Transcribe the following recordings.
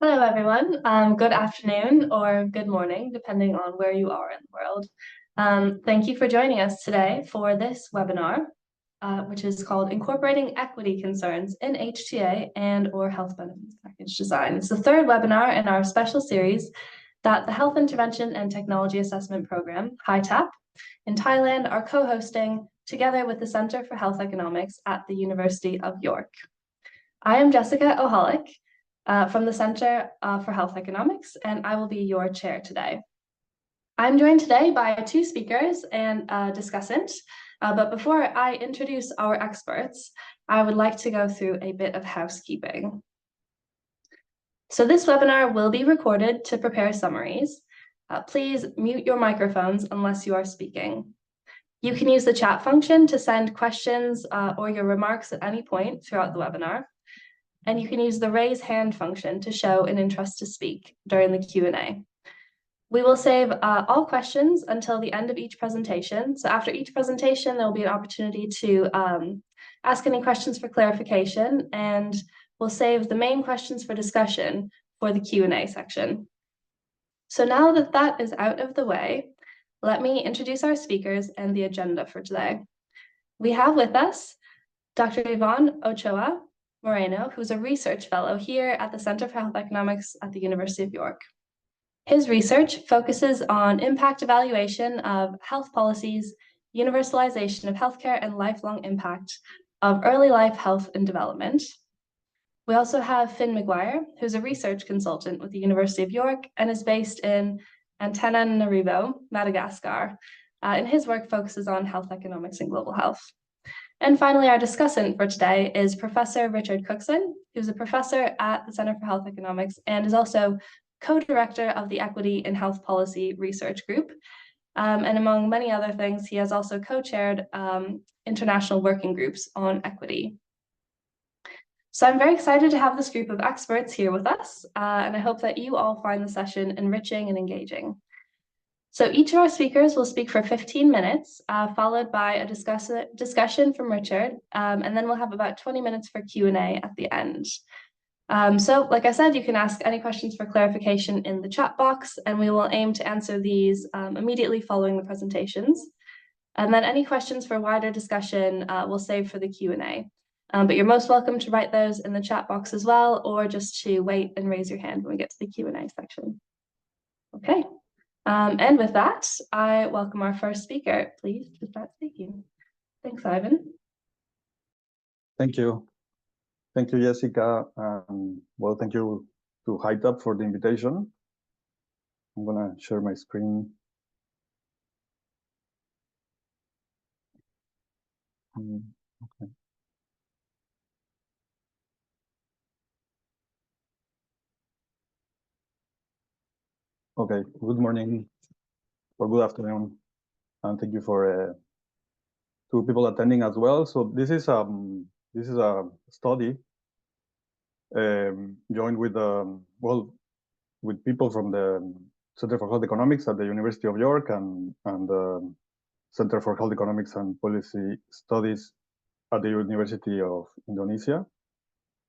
Hello, everyone. Good afternoon or good morning, depending on where you are in the world. Thank you for joining us today for this webinar, which is called Incorporating Equity Concerns in HTA and/or Health Benefits Package Design. It's the third webinar in our special series that the Health Intervention and Technology Assessment Program, HITAP, in Thailand are co-hosting together with the Center for Health Economics at the University of York. I am Jessica Ohalik, from the Center for Health Economics, and I will be your chair today. I'm joined today by two speakers and a discussant, but before I introduce our experts, I would like to go through a bit of housekeeping. So this webinar will be recorded to prepare summaries. Please mute your microphones unless you are speaking. You can use the chat function to send questions or your remarks at any point throughout the webinar. And you can use the raise hand function to show an interest to speak during the Q&A. We will save all questions until the end of each presentation. So after each presentation, there will be an opportunity to ask any questions for clarification, and we'll save the main questions for discussion for the Q&A section. So now that that is out of the way, let me introduce our speakers and the agenda for today. We have with us Dr. Yvonne Ochoa-Moreno, who's a research fellow here at the Center for Health Economics at the University of York. His research focuses on impact evaluation of health policies, universalization of healthcare, and lifelong impact of early life health and development. We also have Finn McGuire, who's a research consultant with the University of York and is based in Antananarivo, Madagascar. And his work focuses on health economics and global health. And finally, our discussant for today is Professor Richard Cookson, who's a professor at the Center for Health Economics and is also co-director of the Equity and Health Policy Research Group. And among many other things, he has also co-chaired international working groups on equity. So I'm very excited to have this group of experts here with us, and I hope that you all find the session enriching and engaging. So each of our speakers will speak for 15 minutes, followed by a discussion from Richard, and then we'll have about 20 minutes for Q&A at the end. So like I said, you can ask any questions for clarification in the chat box, and we will aim to answer these immediately following the presentations. And then any questions for wider discussion we'll save for the Q&A. But you're most welcome to write those in the chat box as well, or just to wait and raise your hand when we get to the Q&A section. Okay. And with that, I welcome our first speaker. Please to start speaking. Thanks, Ivan. Thank you. Thank you, Jessica. Well, thank you to HITAP for the invitation. I'm going to share my screen. Okay. Okay, good morning or good afternoon, and thank you for two people attending as well. So this is a study joined with with people from the Center for Health Economics at the University of York and the Center for Health Economics and Policy Studies at the University of Indonesia.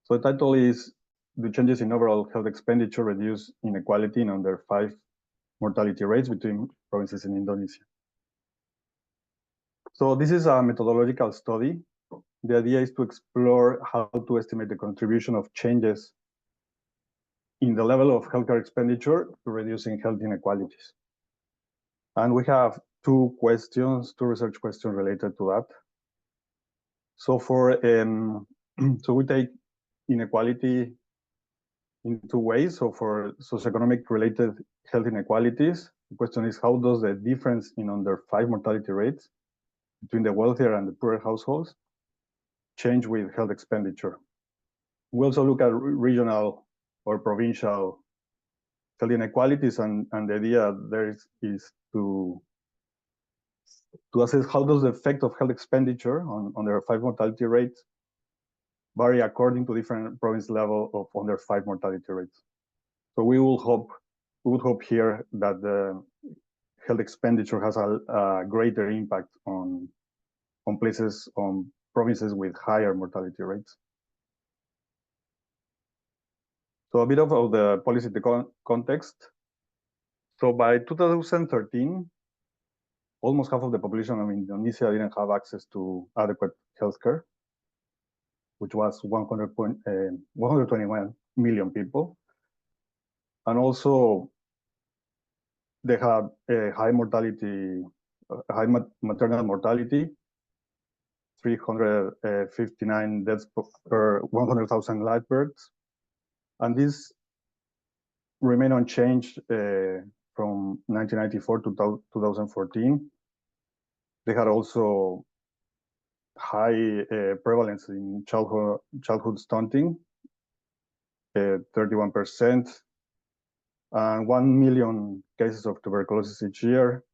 So the title is "Do Changes in Overall Health Expenditure Reduce Inequality in Under 5 Mortality Rates Between Provinces in Indonesia?" So this is a methodological study. The idea is to explore how to estimate the contribution of changes in the level of healthcare expenditure to reducing health inequalities. And we have two research questions related to that. So so we take inequality in two ways. So for socioeconomic related health inequalities, the question is, how does the difference in under 5 mortality rates between the wealthier and the poorer households change with health expenditure? We also look at regional or provincial health inequalities, and the idea there is to assess how does the effect of health expenditure on under 5 mortality rates vary according to different province level of under 5 mortality rates. So we would hope here that the health expenditure has a greater impact on provinces with higher mortality rates. So a bit of the policy context. So by 2013, almost half of the population of Indonesia didn't have access to adequate healthcare, which was 121 million people. And also, they had a high mortality, high maternal mortality, 359 deaths per 100,000 live births. And this remained unchanged from 1994 to 2014. They had also high prevalence in childhood stunting, 31%, and 1 million cases of tuberculosis each year.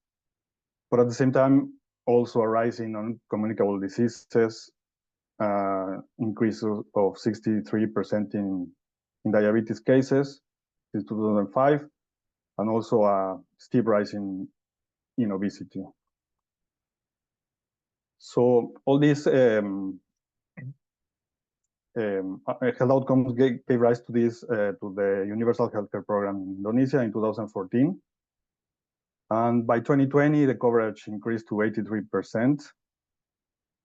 But at the same time, also a rise in non-communicable diseases, increase of 63% in diabetes cases since 2005, and also a steep rise in obesity. So all these health outcomes gave rise to this to the Universal Healthcare Program in Indonesia in 2014. And by 2020, the coverage increased to 83%.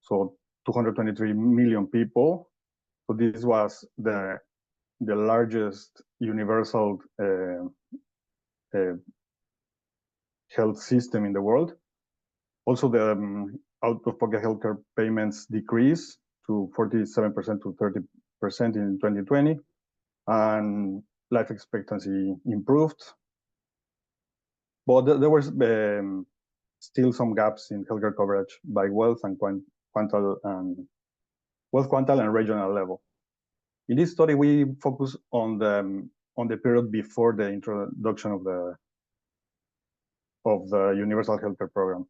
So 223 million people. So this was the largest universal health system in the world. Also, the out-of-pocket healthcare payments decreased to 47% to 30% in 2020, and life expectancy improved. But there was still some gaps in healthcare coverage by wealth and quantile and regional level. In this study, we focus on the period before the introduction of the Universal Healthcare Program.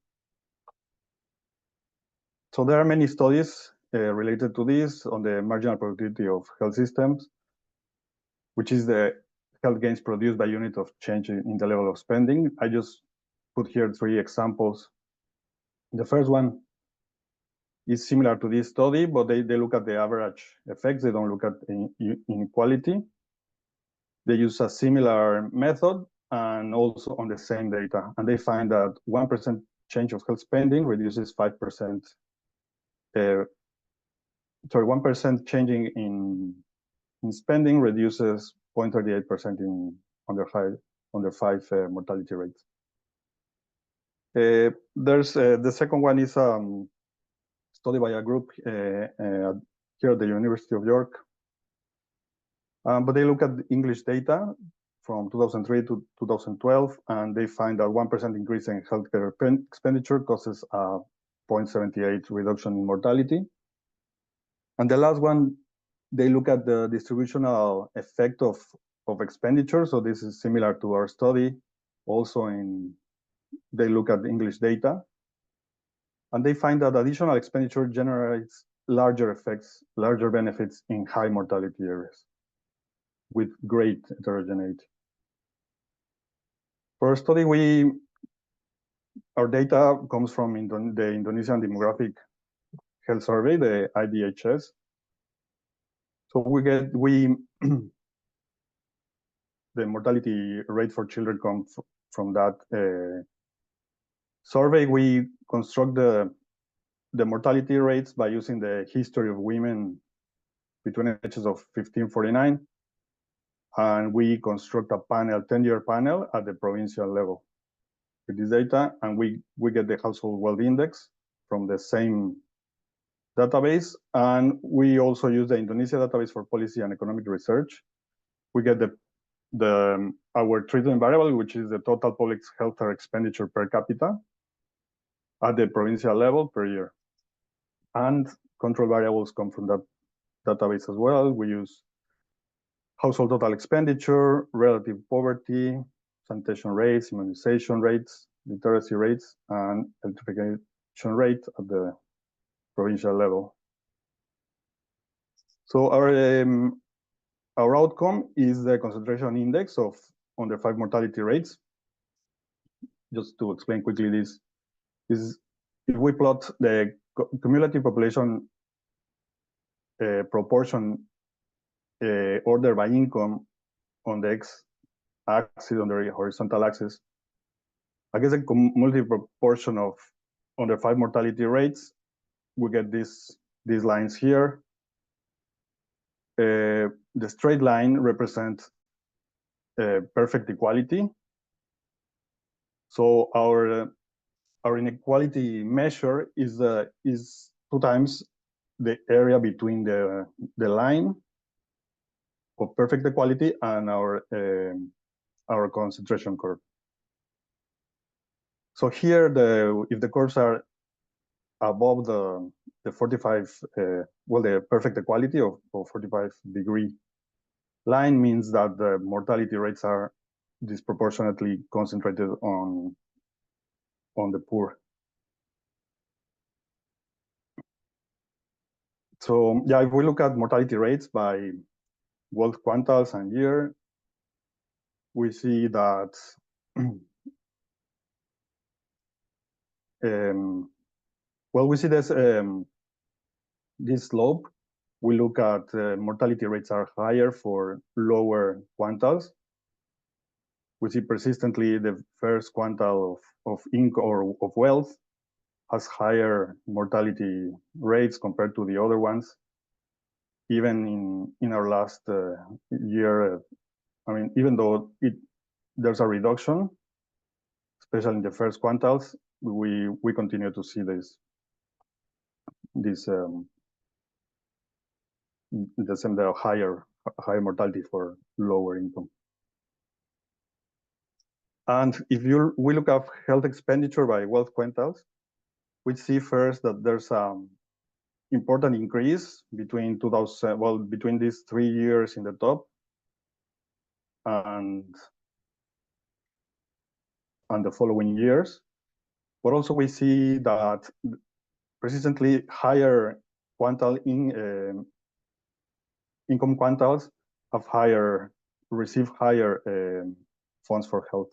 So there are many studies related to this on the marginal productivity of health systems, which is the health gains produced by unit of change in the level of spending. I just put here 3 examples. The first one is similar to this study, but they look at the average effects. They don't look at inequality. They use a similar method and also on the same data. And they find that 1% change of health spending reduces 5%. 1% changing in spending reduces 0.38% in under 5 mortality rates. There's the second one is study by a group here at the University of York. But they look at English data from 2003 to 2012, and they find that 1% increase in healthcare expenditure causes a 0.78 reduction in mortality. And the last one, they look at the distributional effect of expenditure. So this is similar to our study. Also, they look at English data. And they find that additional expenditure generates larger effects, larger benefits in high mortality areas with great heterogeneity. For our study, our data comes from the Indonesian Demographic Health Survey, the IDHS. So the mortality rate for children comes from that survey. We construct the mortality rates by using the history of women between the ages of 15-49, and we construct a 10-year panel at the provincial level with this data, and we get the household wealth index from the same database, and we also use the Indonesia database for policy and economic research. We get our treatment variable, which is the total public healthcare expenditure per capita at the provincial level per year. And control variables come from that database as well. We use household total expenditure, relative poverty, sanitation rates, immunization rates, literacy rates, and electrification rate at the provincial level. So our outcome is the concentration index of under 5 mortality rates. Just to explain quickly, this is if we plot the cumulative population proportion ordered by income on the x-axis, on the horizontal axis, against a cumulative proportion of under 5 mortality rates, we get these lines here. The straight line represents perfect equality. So our inequality measure is 2 times the area between the line of perfect equality and our concentration curve. So here, if the curves are above the 45, the perfect equality of 45-degree line means that the mortality rates are disproportionately concentrated on the poor. So yeah, if we look at mortality rates by wealth quantiles and year, we see that we see this slope. We look at mortality rates are higher for lower quantiles. We see persistently the first quantile of income or of wealth has higher mortality rates compared to the other ones. Even in our last year, I mean, even though there's a reduction, especially in the first quantiles, we continue to see the higher mortality for lower income. And if we look at health expenditure by wealth quantiles, we see first that there's important increase between between these 3 years in the top and the following years. But also we see that persistently higher quantile income quantiles have receive higher funds for health.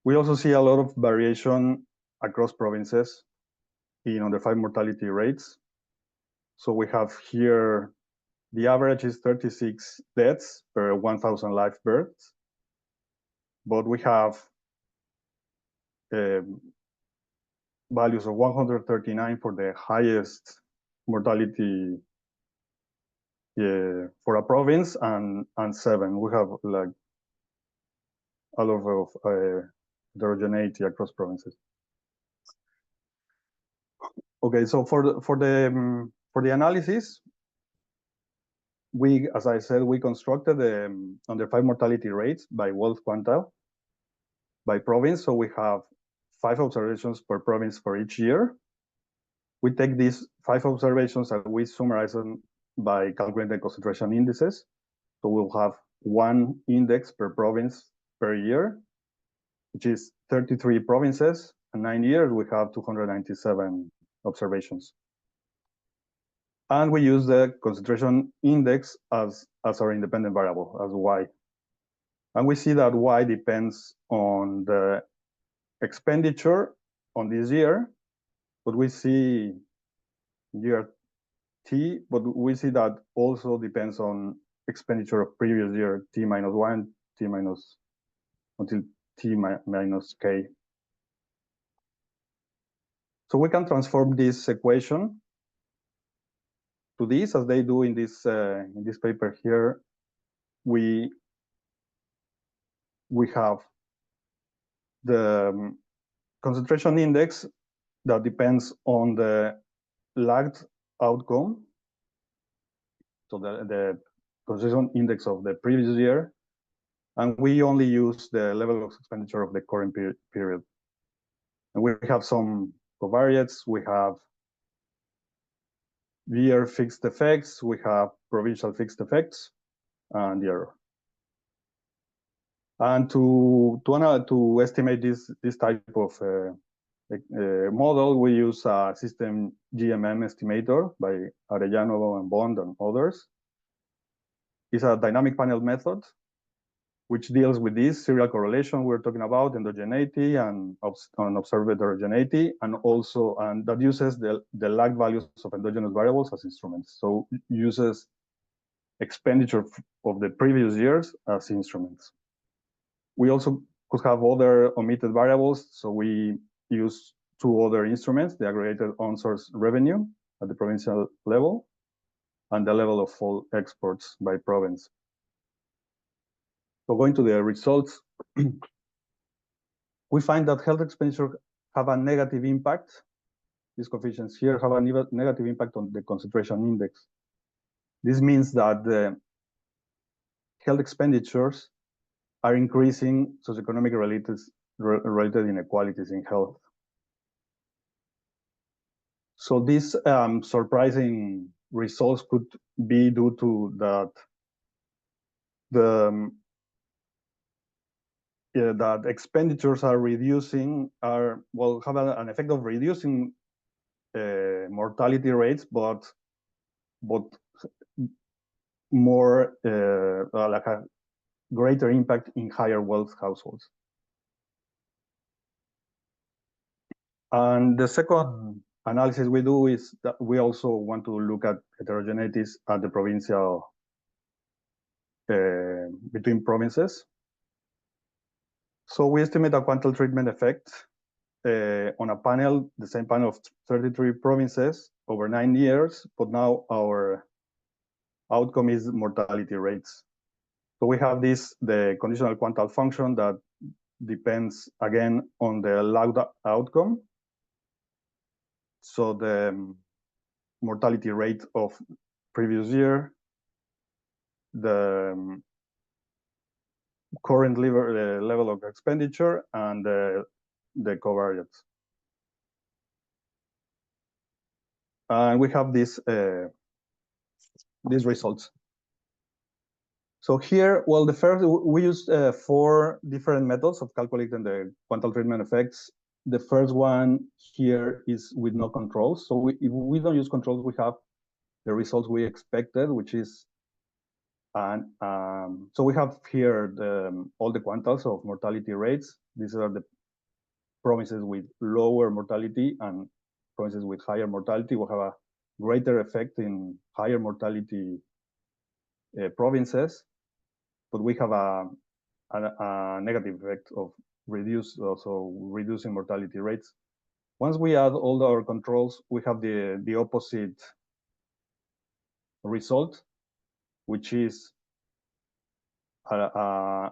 We also see a lot of variation across provinces in under 5 mortality rates. So we have here, the average is 36 deaths per 1,000 live births, but we have values of 139 for the highest mortality for a province, and 7. We have like a lot of heterogeneity across provinces. Okay, so for the analysis, as I said, we constructed under 5 mortality rates by wealth quantile by province. So we have 5 observations per province for each year. We take these 5 observations and we summarize them by calculating concentration indices. So we'll have 1 index per province per year, which is 33 provinces, and 9 years we have 297 observations. And we use the concentration index as our independent variable, as y. And we see that y depends on the expenditure on this year, but we see year t, but we see that also depends on expenditure of previous year, t minus 1, t minus, until t minus k. So we can transform this equation to this, as they do in this paper here. We have the concentration index that depends on the lagged outcome. So the concentration index of the previous year, and we only use the level of expenditure of the current period. And we have some covariates. We have year fixed effects. We have provincial fixed effects, and the error. And to estimate this type of model, we use a system GMM estimator by Arellano and Bond and others. It's a dynamic panel method, which deals with this serial correlation we're talking about, endogeneity and observed heterogeneity, and that uses the lag values of endogenous variables as instruments. So uses expenditure of the previous years as instruments. We also could have other omitted variables, so we use two other instruments: the aggregated on-source revenue at the provincial level and the level of all exports by province. So going to the results, we find that health expenditure have a negative impact. These coefficients here have a negative impact on the concentration index. This means that the health expenditures are increasing socioeconomic related inequalities in health. So these surprising results could be due to that that expenditures are reducing, have an effect of reducing mortality rates, but more like a greater impact in higher wealth households. And the second analysis we do is that we also want to look at heterogeneities at the provincial, between provinces. So we estimate a quantile treatment effect on a panel, the same panel of 33 provinces over 9 years, but now our outcome is mortality rates. So we have the conditional quantile function that depends again on the lagged outcome. So the mortality rate of previous year, the current level of expenditure, and the covariates. And we have these results. So here, well, the first, we used 4 different methods of calculating the quantile treatment effects. The first one here is with no controls. So if we don't use controls, we have the results we expected, which is, so we have here all the quantiles of mortality rates. These are the provinces with lower mortality and provinces with higher mortality will have a greater effect in higher mortality provinces, but we have a negative effect of reducing mortality rates. Once we add all our controls, we have the opposite result, which is an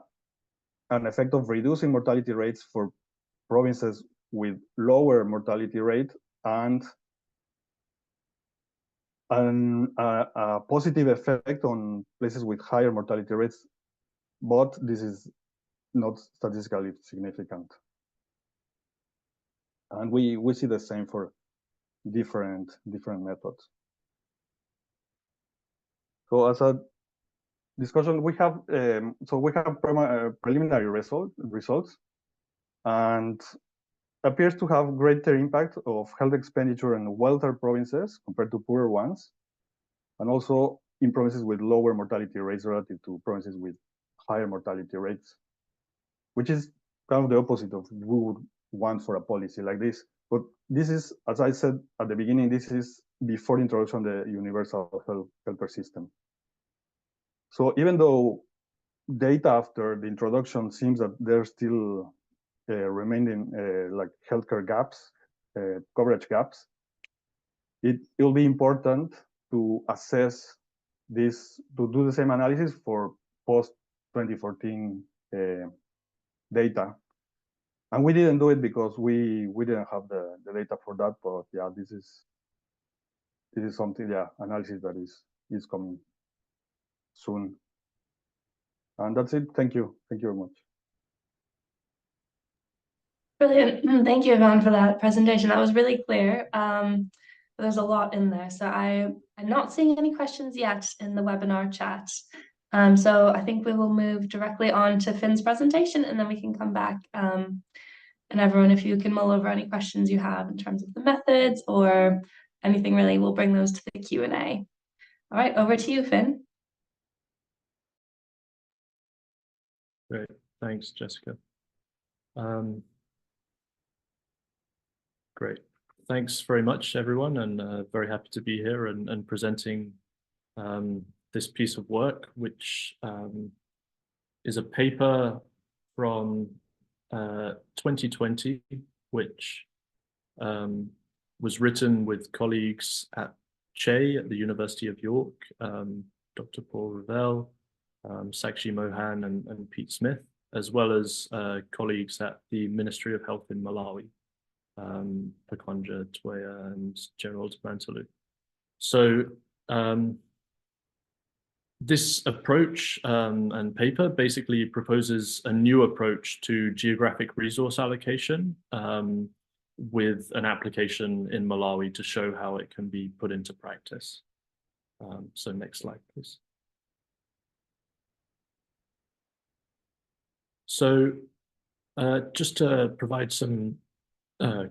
effect of reducing mortality rates for provinces with lower mortality rate and a positive effect on places with higher mortality rates, but this is not statistically significant. And we see the same for different methods. So as a discussion, we have preliminary results, and appears to have greater impact of health expenditure in wealthier provinces compared to poorer ones, and also in provinces with lower mortality rates relative to provinces with higher mortality rates, which is kind of the opposite of we would want for a policy like this. But this is, as I said at the beginning, this is before the introduction of the universal healthcare system. So even though data after the introduction seems that there's still remaining like healthcare gaps, coverage gaps, it will be important to assess this, to do the same analysis for post-2014 data. And we didn't do it because we didn't have the data for that, but yeah, this is something, yeah, analysis that is coming soon. And that's it. Thank you. Thank you very much. Brilliant. Thank you, Ivan, for that presentation. That was really clear. There's a lot in there. So I'm not seeing any questions yet in the webinar chat. So I think we will move directly on to Finn's presentation, and then we can come back. And everyone, if you can mull over any questions you have in terms of the methods or anything really, we'll bring those to the Q&A. All right, over to you, Finn. Great, thanks, Jessica. Great, thanks very much, everyone, and very happy to be here and presenting this piece of work, which is a paper from 2020, which was written with colleagues at HTA at the University of York, Dr. Paul Ravel, Sakshi Mohan and Pete Smith, as well as colleagues at the Ministry of Health in Malawi, Pakwanja Twaya and General Tabantalu. So this approach and paper basically proposes a new approach to geographic resource allocation with an application in Malawi to show how it can be put into practice. So next slide, please. So just to provide some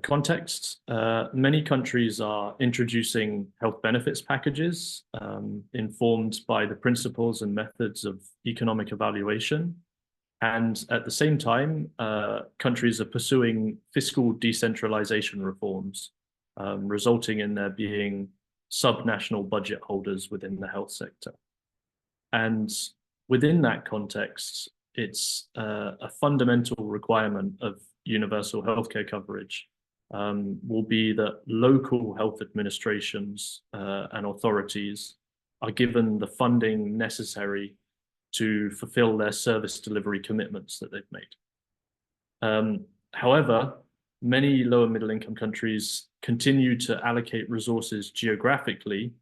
context, many countries are introducing health benefits packages informed by the principles and methods of economic evaluation. And at the same time, countries are pursuing fiscal decentralization reforms, resulting in there being subnational budget holders within the health sector. And within that context, it's a fundamental requirement of universal healthcare coverage will be that local health administrations and authorities are given the funding necessary to fulfill their service delivery commitments that they've made. However, many lower middle income countries continue to allocate resources geographically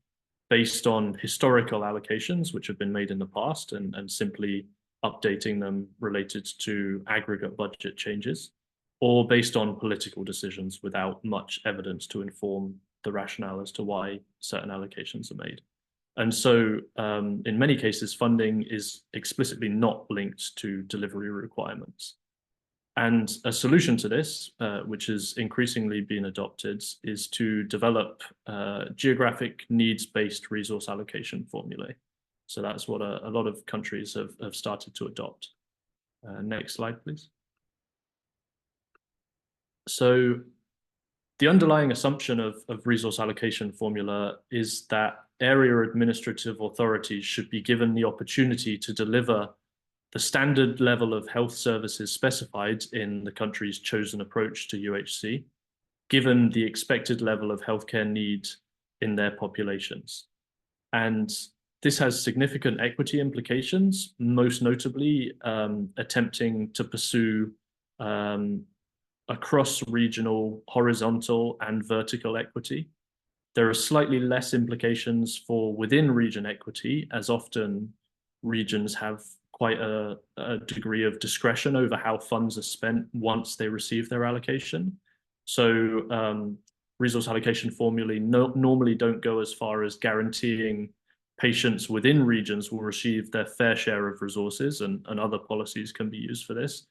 based on historical allocations which have been made in the past and simply updating them related to aggregate budget changes, or based on political decisions without much evidence to inform the rationale as to why certain allocations are made. And so in many cases, funding is explicitly not linked to delivery requirements. And a solution to this, which is increasingly being adopted, is to develop geographic needs-based resource allocation formulae. So that's what a lot of countries have started to adopt. Next slide, please. So the underlying assumption of resource allocation formula is that area administrative authorities should be given the opportunity to deliver the standard level of health services specified in the country's chosen approach to UHC, given the expected level of healthcare need in their populations. And this has significant equity implications, most notably attempting to pursue across regional, horizontal and vertical equity. There are slightly less implications for within region equity, as often regions have quite a degree of discretion over how funds are spent once they receive their allocation. So resource allocation formulae normally don't go as far as guaranteeing patients within regions will receive their fair share of resources, and other policies can be used for this.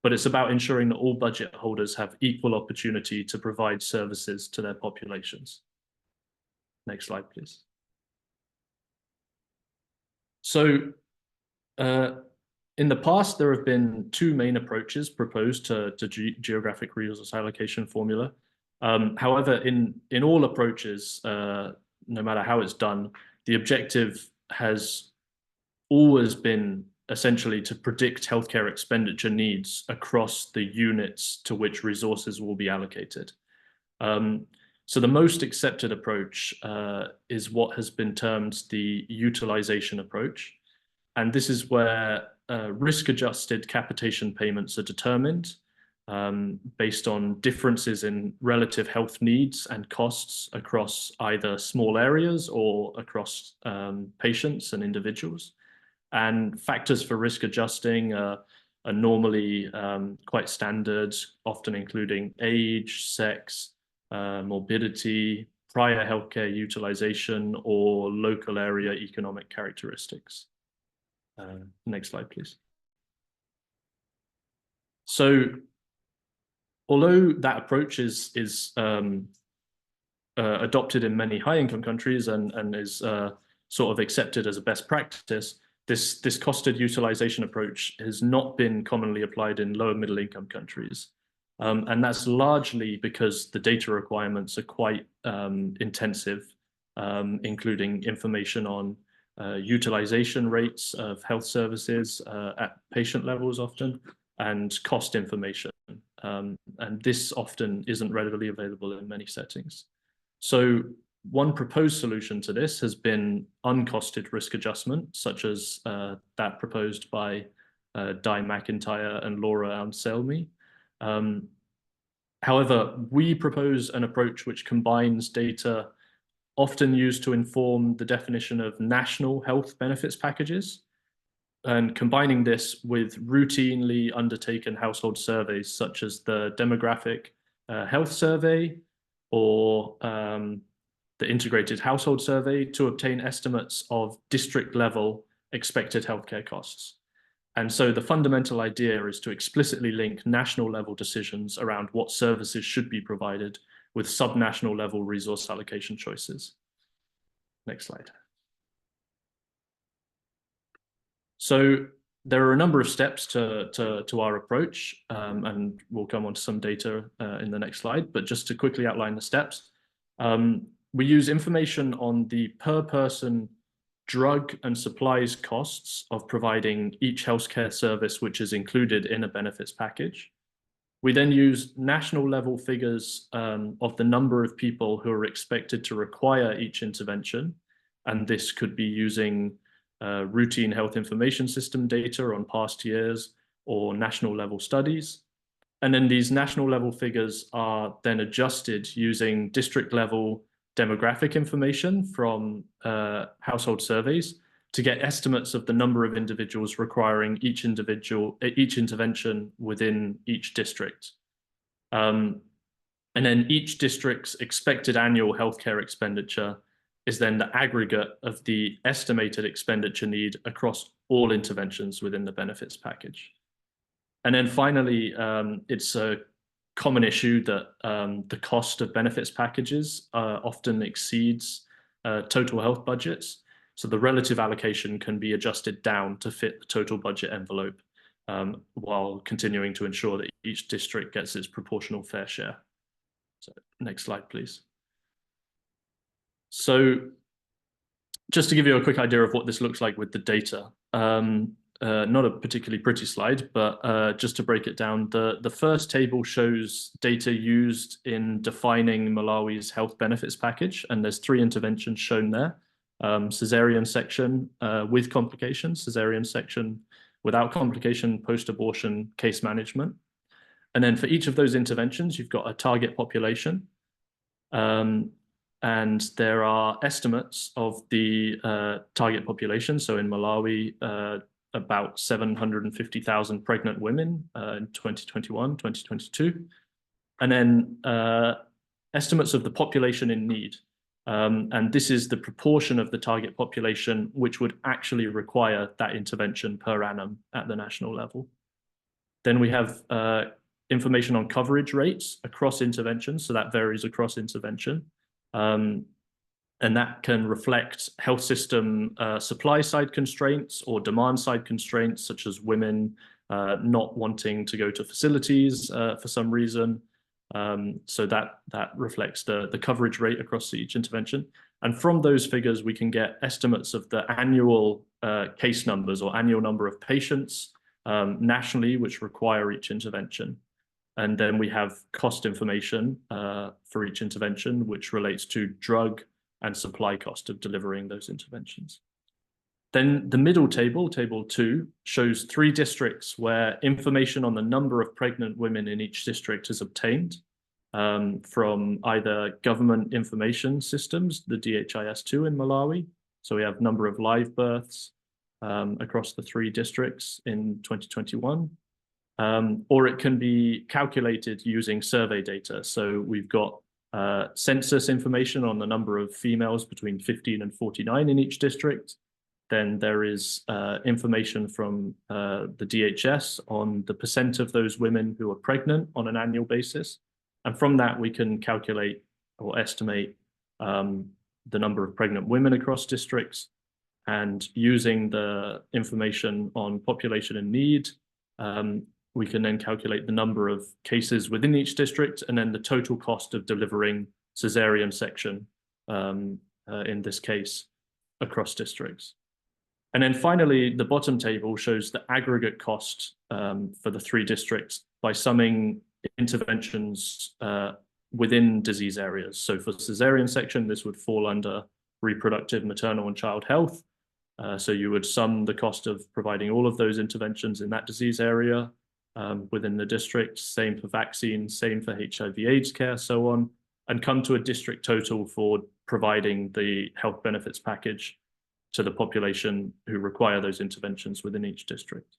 But it's about ensuring that all budget holders have equal opportunity to provide services to their populations. Next slide, please. So in the past, there have been two main approaches proposed to geographic resource allocation formula. However, in all approaches, no matter how it's done, the objective has always been essentially to predict healthcare expenditure needs across the units to which resources will be allocated. So the most accepted approach is what has been termed the utilization approach. And this is where risk-adjusted capitation payments are determined based on differences in relative health needs and costs across either small areas or across patients and individuals. And factors for risk adjusting are normally quite standard, often including age, sex, morbidity, prior healthcare utilization, or local area economic characteristics. Next slide, please. So, although that approach is adopted in many high-income countries and is sort of accepted as a best practice, this costed utilization approach has not been commonly applied in lower middle-income countries. And that's largely because the data requirements are quite intensive, including information on utilization rates of health services at patient levels often, and cost information. And this often isn't readily available in many settings. So one proposed solution to this has been uncosted risk adjustment, such as that proposed by Di McIntyre and Laura Anselmi. However, we propose an approach which combines data often used to inform the definition of national health benefits packages, and combining this with routinely undertaken household surveys, such as the demographic health survey or the integrated household survey, to obtain estimates of district level expected healthcare costs. And so the fundamental idea is to explicitly link national level decisions around what services should be provided with subnational level resource allocation choices. Next slide. So there are a number of steps to our approach, and we'll come on to some data in the next slide, but just to quickly outline the steps. We use information on the per person drug and supplies costs of providing each healthcare service which is included in a benefits package. We then use national level figures of the number of people who are expected to require each intervention. And this could be using routine health information system data on past years or national level studies. And then these national level figures are then adjusted using district level demographic information from household surveys to get estimates of the number of individuals requiring each intervention within each district. And then each district's expected annual healthcare expenditure is then the aggregate of the estimated expenditure need across all interventions within the benefits package. And then finally, it's a common issue that the cost of benefits packages often exceeds total health budgets. So the relative allocation can be adjusted down to fit the total budget envelope while continuing to ensure that each district gets its proportional fair share. So next slide, please. So just to give you a quick idea of what this looks like with the data, not a particularly pretty slide, but just to break it down, the first table shows data used in defining Malawi's health benefits package, and there's 3 interventions shown there. Cesarean section with complications, cesarean section without complication, post-abortion case management. And then for each of those interventions, you've got a target population. And there are estimates of the target population. So in Malawi, about 750,000 pregnant women in 2021, 2022. And then estimates of the population in need. And this is the proportion of the target population which would actually require that intervention per annum at the national level. Then we have information on coverage rates across interventions, so that varies across intervention. And that can reflect health system supply side constraints or demand side constraints, such as women not wanting to go to facilities for some reason. So that reflects the coverage rate across each intervention. And from those figures, we can get estimates of the annual case numbers or annual number of patients nationally which require each intervention. And then we have cost information for each intervention, which relates to drug and supply cost of delivering those interventions. Then the middle table, table 2, shows 3 districts where information on the number of pregnant women in each district is obtained from either government information systems, the DHIS2 in Malawi. So we have number of live births across the 3 districts in 2021. Or it can be calculated using survey data. So we've got census information on the number of females between 15 and 49 in each district. Then there is information from the DHS on the percent of those women who are pregnant on an annual basis. And from that, we can calculate or estimate the number of pregnant women across districts. And using the information on population in need, we can then calculate the number of cases within each district and then the total cost of delivering cesarean section, in this case, across districts. And then finally, the bottom table shows the aggregate cost for the 3 districts by summing interventions within disease areas. So for cesarean section, this would fall under reproductive, maternal, and child health. So you would sum the cost of providing all of those interventions in that disease area within the district, same for vaccines, same for HIV/AIDS care, so on, and come to a district total for providing the health benefits package to the population who require those interventions within each district.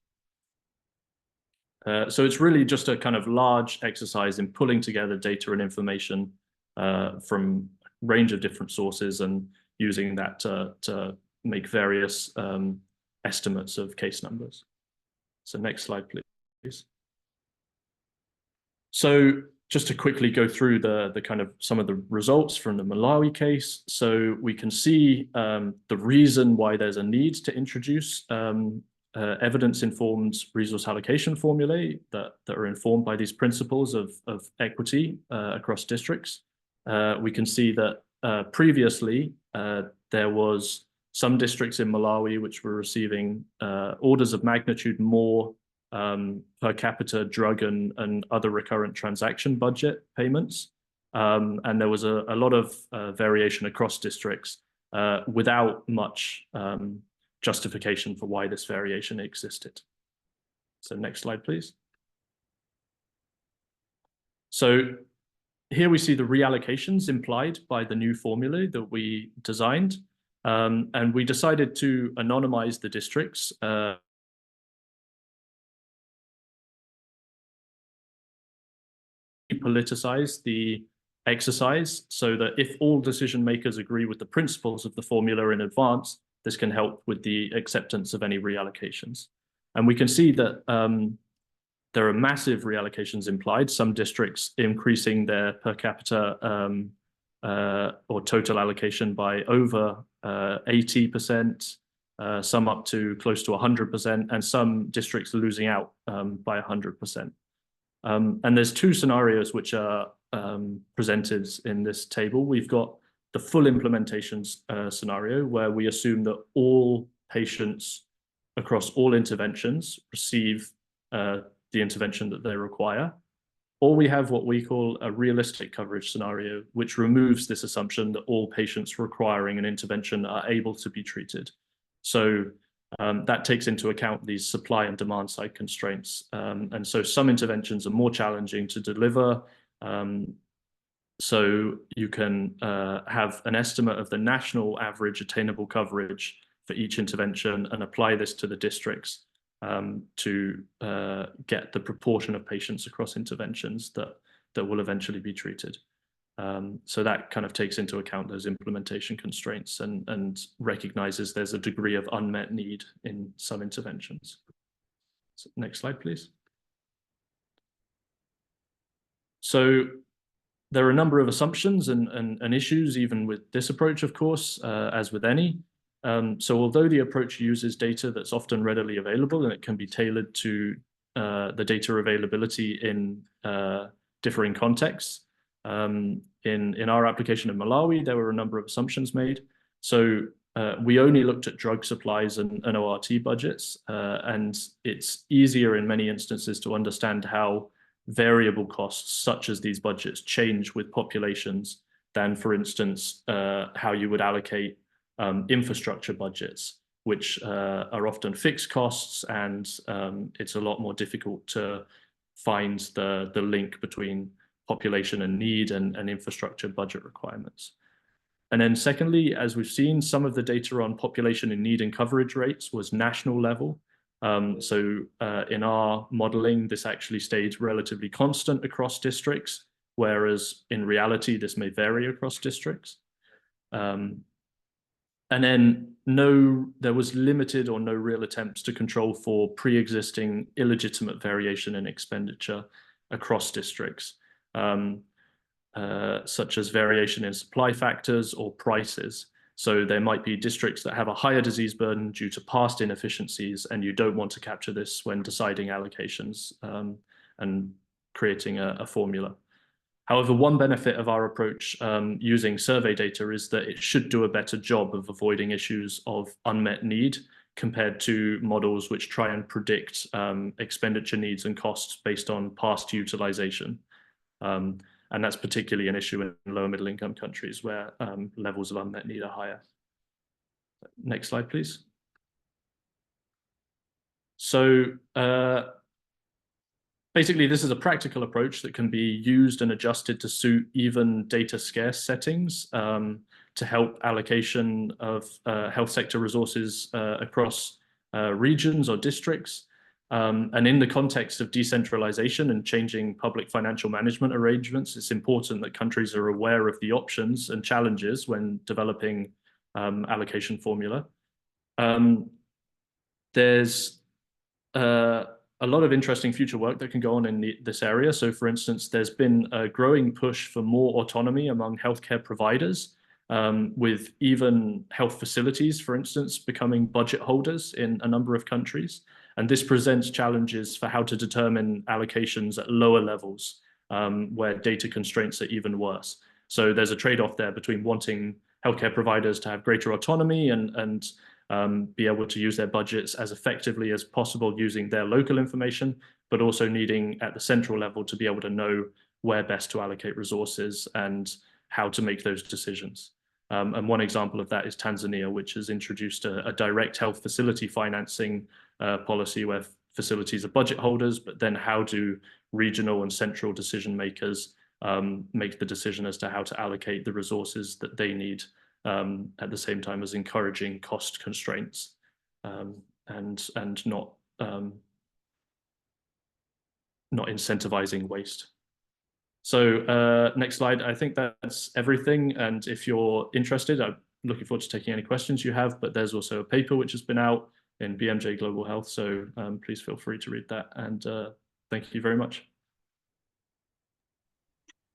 So it's really just a kind of large exercise in pulling together data and information from a range of different sources and using that to make various estimates of case numbers. So next slide, please. So just to quickly go through the kind of some of the results from the Malawi case. So we can see the reason why there's a need to introduce evidence-informed resource allocation formulae that are informed by these principles of equity across districts. We can see that previously there was some districts in Malawi which were receiving orders of magnitude more per capita drug and other recurrent transaction budget payments. And there was a lot of variation across districts without much justification for why this variation existed. So next slide, please. So here we see the reallocations implied by the new formula that we designed. And we decided to anonymize the districts politicize the exercise so that if all decision makers agree with the principles of the formula in advance, this can help with the acceptance of any reallocations. And we can see that there are massive reallocations implied, some districts increasing their per capita or total allocation by over 80%, some up to close to 100%, and some districts are losing out by 100%. And there's 2 scenarios which are presented in this table. We've got the full implementation scenario where we assume that all patients across all interventions receive the intervention that they require. Or we have what we call a realistic coverage scenario, which removes this assumption that all patients requiring an intervention are able to be treated. So that takes into account these supply and demand side constraints. And so some interventions are more challenging to deliver. So you can have an estimate of the national average attainable coverage for each intervention and apply this to the districts to get the proportion of patients across interventions that will eventually be treated. So that kind of takes into account those implementation constraints and recognizes there's a degree of unmet need in some interventions. So next slide, please. So there are a number of assumptions and issues even with this approach, of course, as with any. So although the approach uses data that's often readily available and it can be tailored to the data availability in differing contexts, in our application in Malawi, there were a number of assumptions made. So we only looked at drug supplies and ORT budgets, and it's easier in many instances to understand how variable costs such as these budgets change with populations than, for instance, how you would allocate infrastructure budgets, which are often fixed costs, and it's a lot more difficult to find the link between population and need and infrastructure budget requirements. And then secondly, as we've seen, some of the data on population and need and coverage rates was national level. So in our modeling, this actually stayed relatively constant across districts, whereas in reality, this may vary across districts. And then there was limited or no real attempts to control for pre-existing illegitimate variation in expenditure across districts, such as variation in supply factors or prices. So there might be districts that have a higher disease burden due to past inefficiencies, and you don't want to capture this when deciding allocations and creating a formula. However, one benefit of our approach using survey data is that it should do a better job of avoiding issues of unmet need compared to models which try and predict expenditure needs and costs based on past utilization. And that's particularly an issue in lower middle income countries where levels of unmet need are higher. Next slide, please. So basically, this is a practical approach that can be used and adjusted to suit even data scarce settings to help allocation of health sector resources across regions or districts. And in the context of decentralization and changing public financial management arrangements, it's important that countries are aware of the options and challenges when developing allocation formula. There's a lot of interesting future work that can go on in this area. So for instance, there's been a growing push for more autonomy among healthcare providers, with even health facilities, for instance, becoming budget holders in a number of countries. And this presents challenges for how to determine allocations at lower levels, where data constraints are even worse. So there's a trade-off there between wanting healthcare providers to have greater autonomy and be able to use their budgets as effectively as possible using their local information, but also needing at the central level to be able to know where best to allocate resources and how to make those decisions. And one example of that is Tanzania, which has introduced a direct health facility financing policy where facilities are budget holders, but then how do regional and central decision makers make the decision as to how to allocate the resources that they need, at the same time as encouraging cost constraints and not incentivizing waste. So next slide. I think that's everything. And if you're interested, I'm looking forward to taking any questions you have, but there's also a paper which has been out in BMJ Global Health. So please feel free to read that. And thank you very much.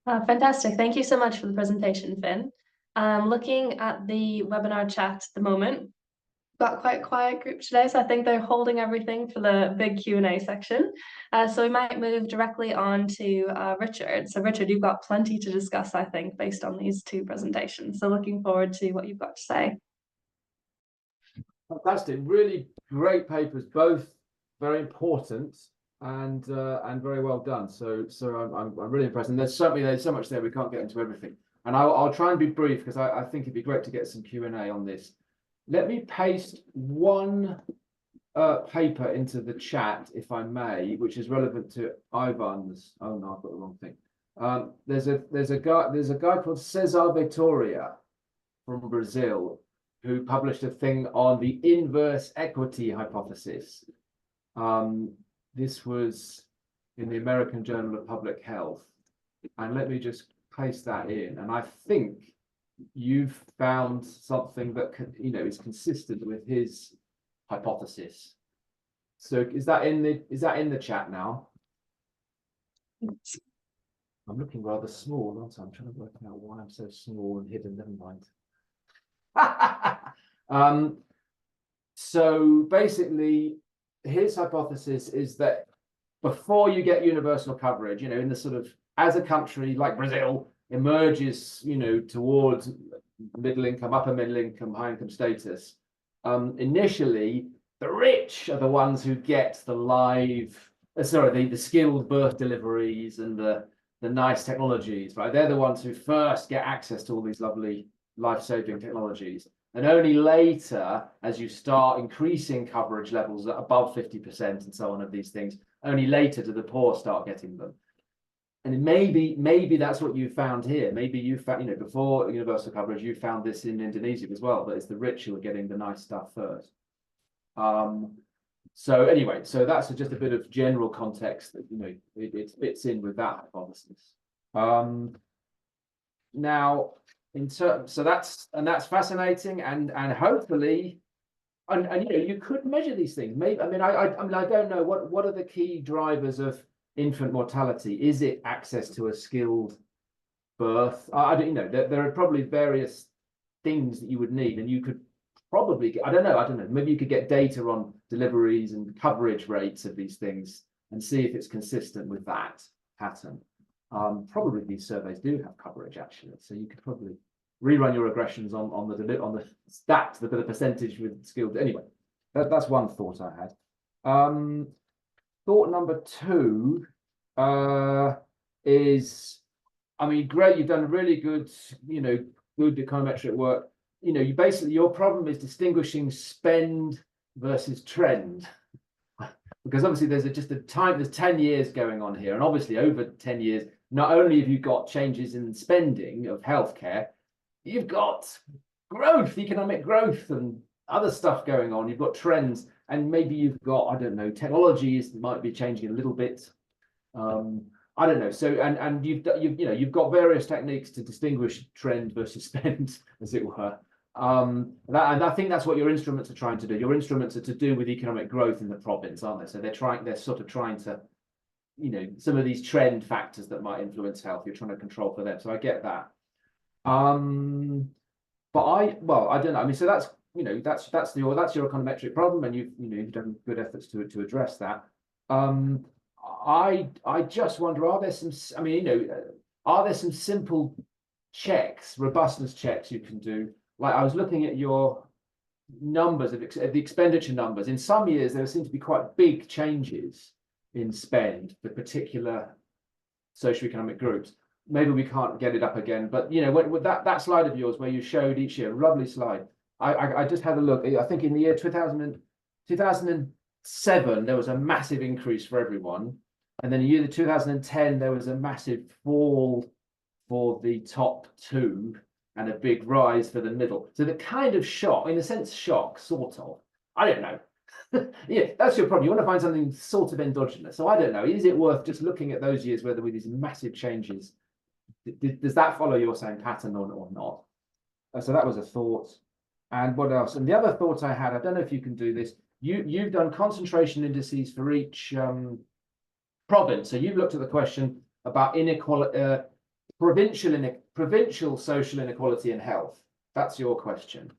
Fantastic. Thank you so much for the presentation, Finn. Looking at the webinar chat at the moment, got quite a quiet group today, so I think they're holding everything for the big Q&A section. So we might move directly on to Richard. So Richard, you've got plenty to discuss, I think, based on these two presentations. So looking forward to what you've got to say. Fantastic, really great papers, both very important and very well done. So I'm really impressed. And there's so much there, we can't get into everything. And I'll try and be brief because I think it'd be great to get some Q&A on this. Let me paste one paper into the chat, if I may, which is relevant to Ivan's. Oh no, I've got the wrong thing. There's a guy called Cesar Vitoria from Brazil who published a thing on the inverse equity hypothesis. This was in the American Journal of Public Health. And let me just paste that in. And I think you've found something that is consistent with his hypothesis. So is that in the chat now? I'm looking rather small, aren't I? I'm trying to work out why I'm so small and hidden. Never mind. So basically, his hypothesis is that before you get universal coverage, in the sort of, as a country like Brazil emerges, towards middle income, upper middle income, high income status, initially the rich are the ones who get the the skilled birth deliveries and the nice technologies, right? They're the ones who first get access to all these lovely life-saving technologies. And only later, as you start increasing coverage levels at above 50% and so on of these things, only later do the poor start getting them. And maybe that's what you found here. Maybe you found, before universal coverage, you found this in Indonesia as well, that it's the rich who are getting the nice stuff first. So anyway, so that's just a bit of general context that, it fits in with that hypothesis. Now, so that's fascinating, and hopefully, and you could measure these things. Maybe I don't know what are the key drivers of infant mortality. Is it access to a skilled birth? I don't there are probably various things that you would need, and you could probably get, I don't know, maybe you could get data on deliveries and coverage rates of these things and see if it's consistent with that pattern. Probably these surveys do have coverage actually, so you could probably rerun your regressions on the stats, the percentage with skilled. Anyway, That's one thought I had. Thought number two is, I mean, great, you've done really good, good econometric work. You basically, your problem is distinguishing spend versus trend. Because obviously there's there's 10 years going on here. And obviously over 10 years, not only have you got changes in spending of healthcare, you've got growth, economic growth and other stuff going on. You've got trends, and maybe you've got, I don't know, technologies might be changing a little bit. I don't know. So, and you've got various techniques to distinguish trend versus spend, as it were. And I think that's what your instruments are trying to do. Your instruments are to do with economic growth in the province, aren't they? So they're sort of trying to, some of these trend factors that might influence health, you're trying to control for them. So I get that. But I don't know. I mean, so that's your econometric problem, and you've done good efforts to address that. I just wonder, are there some simple checks, robustness checks you can do? Like, I was looking at your numbers of the expenditure numbers. In some years, there seem to be quite big changes in spend for particular socioeconomic groups. Maybe we can't get it up again, but with that slide of yours where you showed each year, lovely slide. I just had a look. I think in the year 2007 there was a massive increase for everyone, and then in the year 2010 there was a massive fall for the top two and a big rise for the middle. So the kind of shock, in a sense, shock, sort of. I don't know. Yeah, that's your problem. You want to find something sort of endogenous. So I don't know. Is it worth just looking at those years where there were these massive changes? Does that follow your same pattern or not? So that was a thought. And what else? And the other thought I had, I don't know if you can do this. You've done concentration indices for each province. So you've looked at the question about inequality, provincial social inequality in health. That's your question.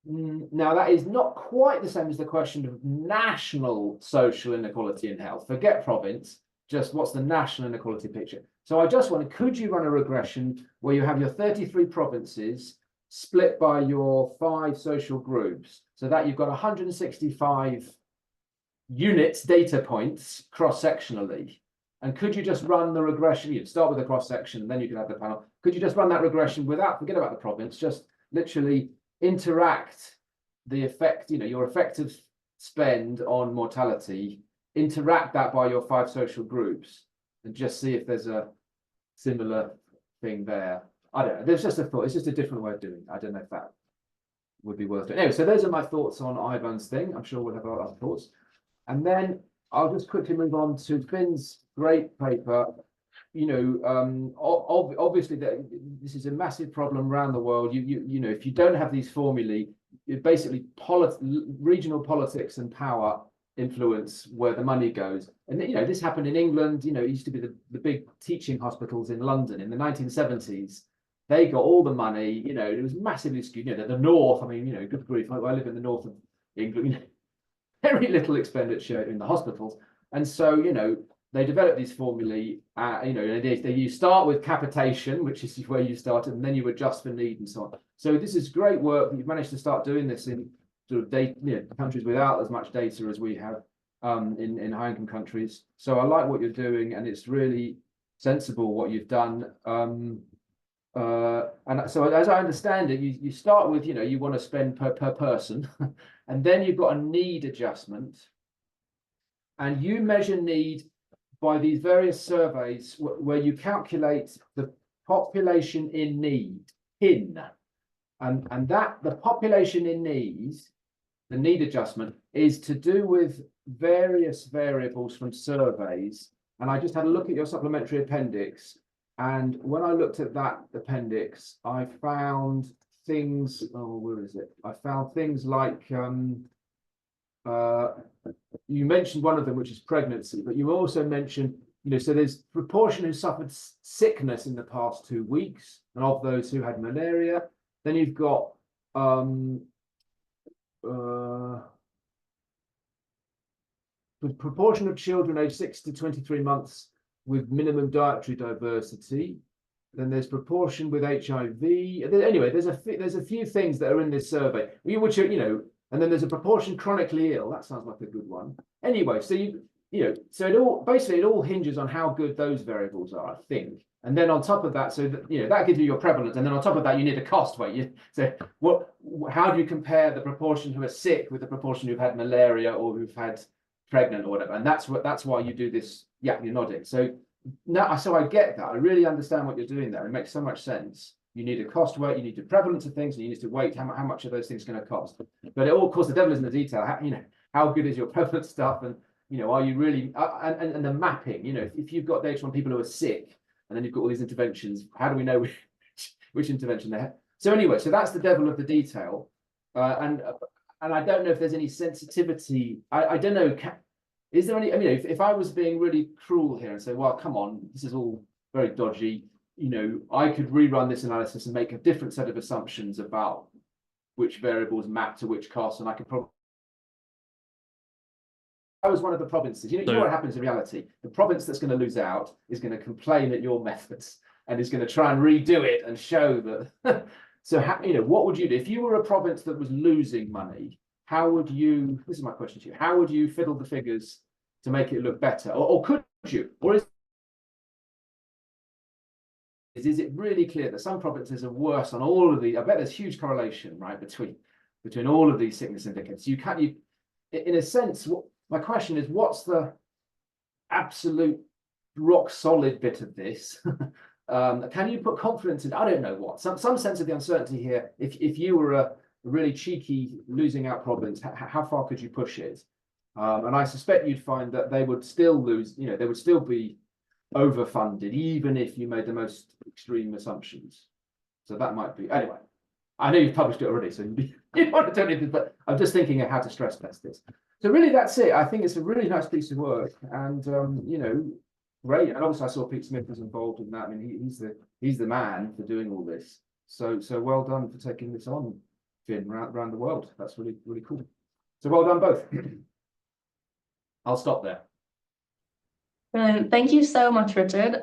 Now, that is not quite the same as the question of national social inequality in health. Forget province, just what's the national inequality picture? So I just wonder, could you run a regression where you have your 33 provinces split by your 5 social groups, so that you've got 165 units, data points, cross-sectionally? And could you just run the regression? You'd start with a cross-section, then you could have the panel. Could you just run that regression without, forget about the province, just literally interact the effect, your effective spend on mortality, interact that by your 5 social groups, and just see if there's a similar thing there? I don't know. There's just a thought. It's just a different way of doing it. I don't know if that would be worth it. Anyway, so those are my thoughts on Ivan's thing. I'm sure we'll have other thoughts. And then I'll just quickly move on to Finn's great paper. Obviously this is a massive problem around the world. If you don't have these formulae, basically regional politics and power influence where the money goes. And this happened in England. It used to be the big teaching hospitals in London in the 1970s. They got all the money. It was massively skewed. The north. I mean, good grief. I live in the north of England. Very little expenditure in the hospitals, and so they develop these formulae. You start with capitation, which is where you started, and then you adjust for need and so on. So this is great work. You've managed to start doing this in sort of countries without as much data as we have in high-income countries. So I like what you're doing, and it's really sensible what you've done. And so as I understand it, you start with you want to spend per person, and then you've got a need adjustment, and you measure need by these various surveys where you calculate the population in need, and that the population in need, the need adjustment, is to do with various variables from surveys. And I just had a look at your supplementary appendix, and when I looked at that appendix, I found things. Oh, where is it? I found things like you mentioned one of them, which is pregnancy, but you also mentioned, so there's proportion who suffered sickness in the past 2 weeks, and of those who had malaria. Then you've got the proportion of children aged 6 to 23 months with minimum dietary diversity. Then there's proportion with HIV. Anyway, there's a few things that are in this survey, which are, And then there's a proportion chronically ill. That sounds like a good one. Anyway, so so it all hinges on how good those variables are, I think. And then on top of that, so that, that gives you your prevalence. And then on top of that, you need a cost weight. So how do you compare the proportion who are sick with the proportion who've had malaria or who've had pregnant or whatever? And that's why you do this. Yeah, you're nodding. So now, so I get that. I really understand what you're doing there. It makes so much sense. You need a cost weight, you need the prevalence of things, and you need to weight how much are those things going to cost. But it all, of course, the devil is in the detail. How good is your prevalence stuff, and are you really and the mapping? If you've got data on people who are sick, and then you've got all these interventions, how do we know which intervention they have? So anyway, so that's the devil of the detail, and I don't know if there's any sensitivity. I don't know. Is there any? I mean, if I was being really cruel here and say, well, come on, this is all very dodgy. I could rerun this analysis and make a different set of assumptions about which variables map to which costs, and I could probably. I was one of the provinces. You know what happens in reality? The province that's going to lose out is going to complain at your methods and is going to try and redo it and show that. So, what would you do if you were a province that was losing money? How would you? This is my question to you. How would you fiddle the figures to make it look better, or could you? Or is it really clear that some provinces are worse on all of the? I bet there's huge correlation, right, between all of these sickness indicators. In a sense, my question is, what's the absolute rock solid bit of this? Can you put confidence in? I don't know what. Some sense of the uncertainty here. If you were a really cheeky losing out province, how far could you push it? And I suspect you'd find that they would still lose. They would still be overfunded, even if you made the most extreme assumptions. So that might be, anyway, I know you've published it already, so you want to tell me, but I'm just thinking of how to stress test this. So really, that's it. I think it's a really nice piece of work, and great. And obviously I saw Pete Smith was involved in that. I mean, he's the man for doing all this. So well done for taking this on, Finn, around the world. That's really, really cool. So well done both. I'll stop there. Brilliant. Thank you so much, Richard.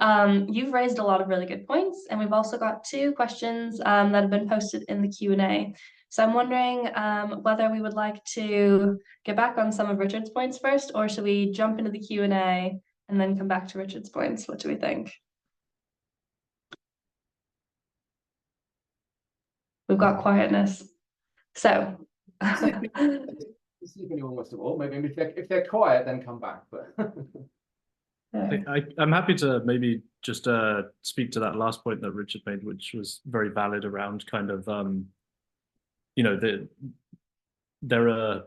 You've raised a lot of really good points, and we've also got 2 questions that have been posted in the Q&A. So I'm wondering whether we would like to get back on some of Richard's points first, or should we jump into the Q&A and then come back to Richard's points? What do we think? We've got quietness. So See if anyone wants to, or maybe if they're quiet, then come back. But I'm happy to maybe just speak to that last point that Richard made, which was very valid around kind of, there are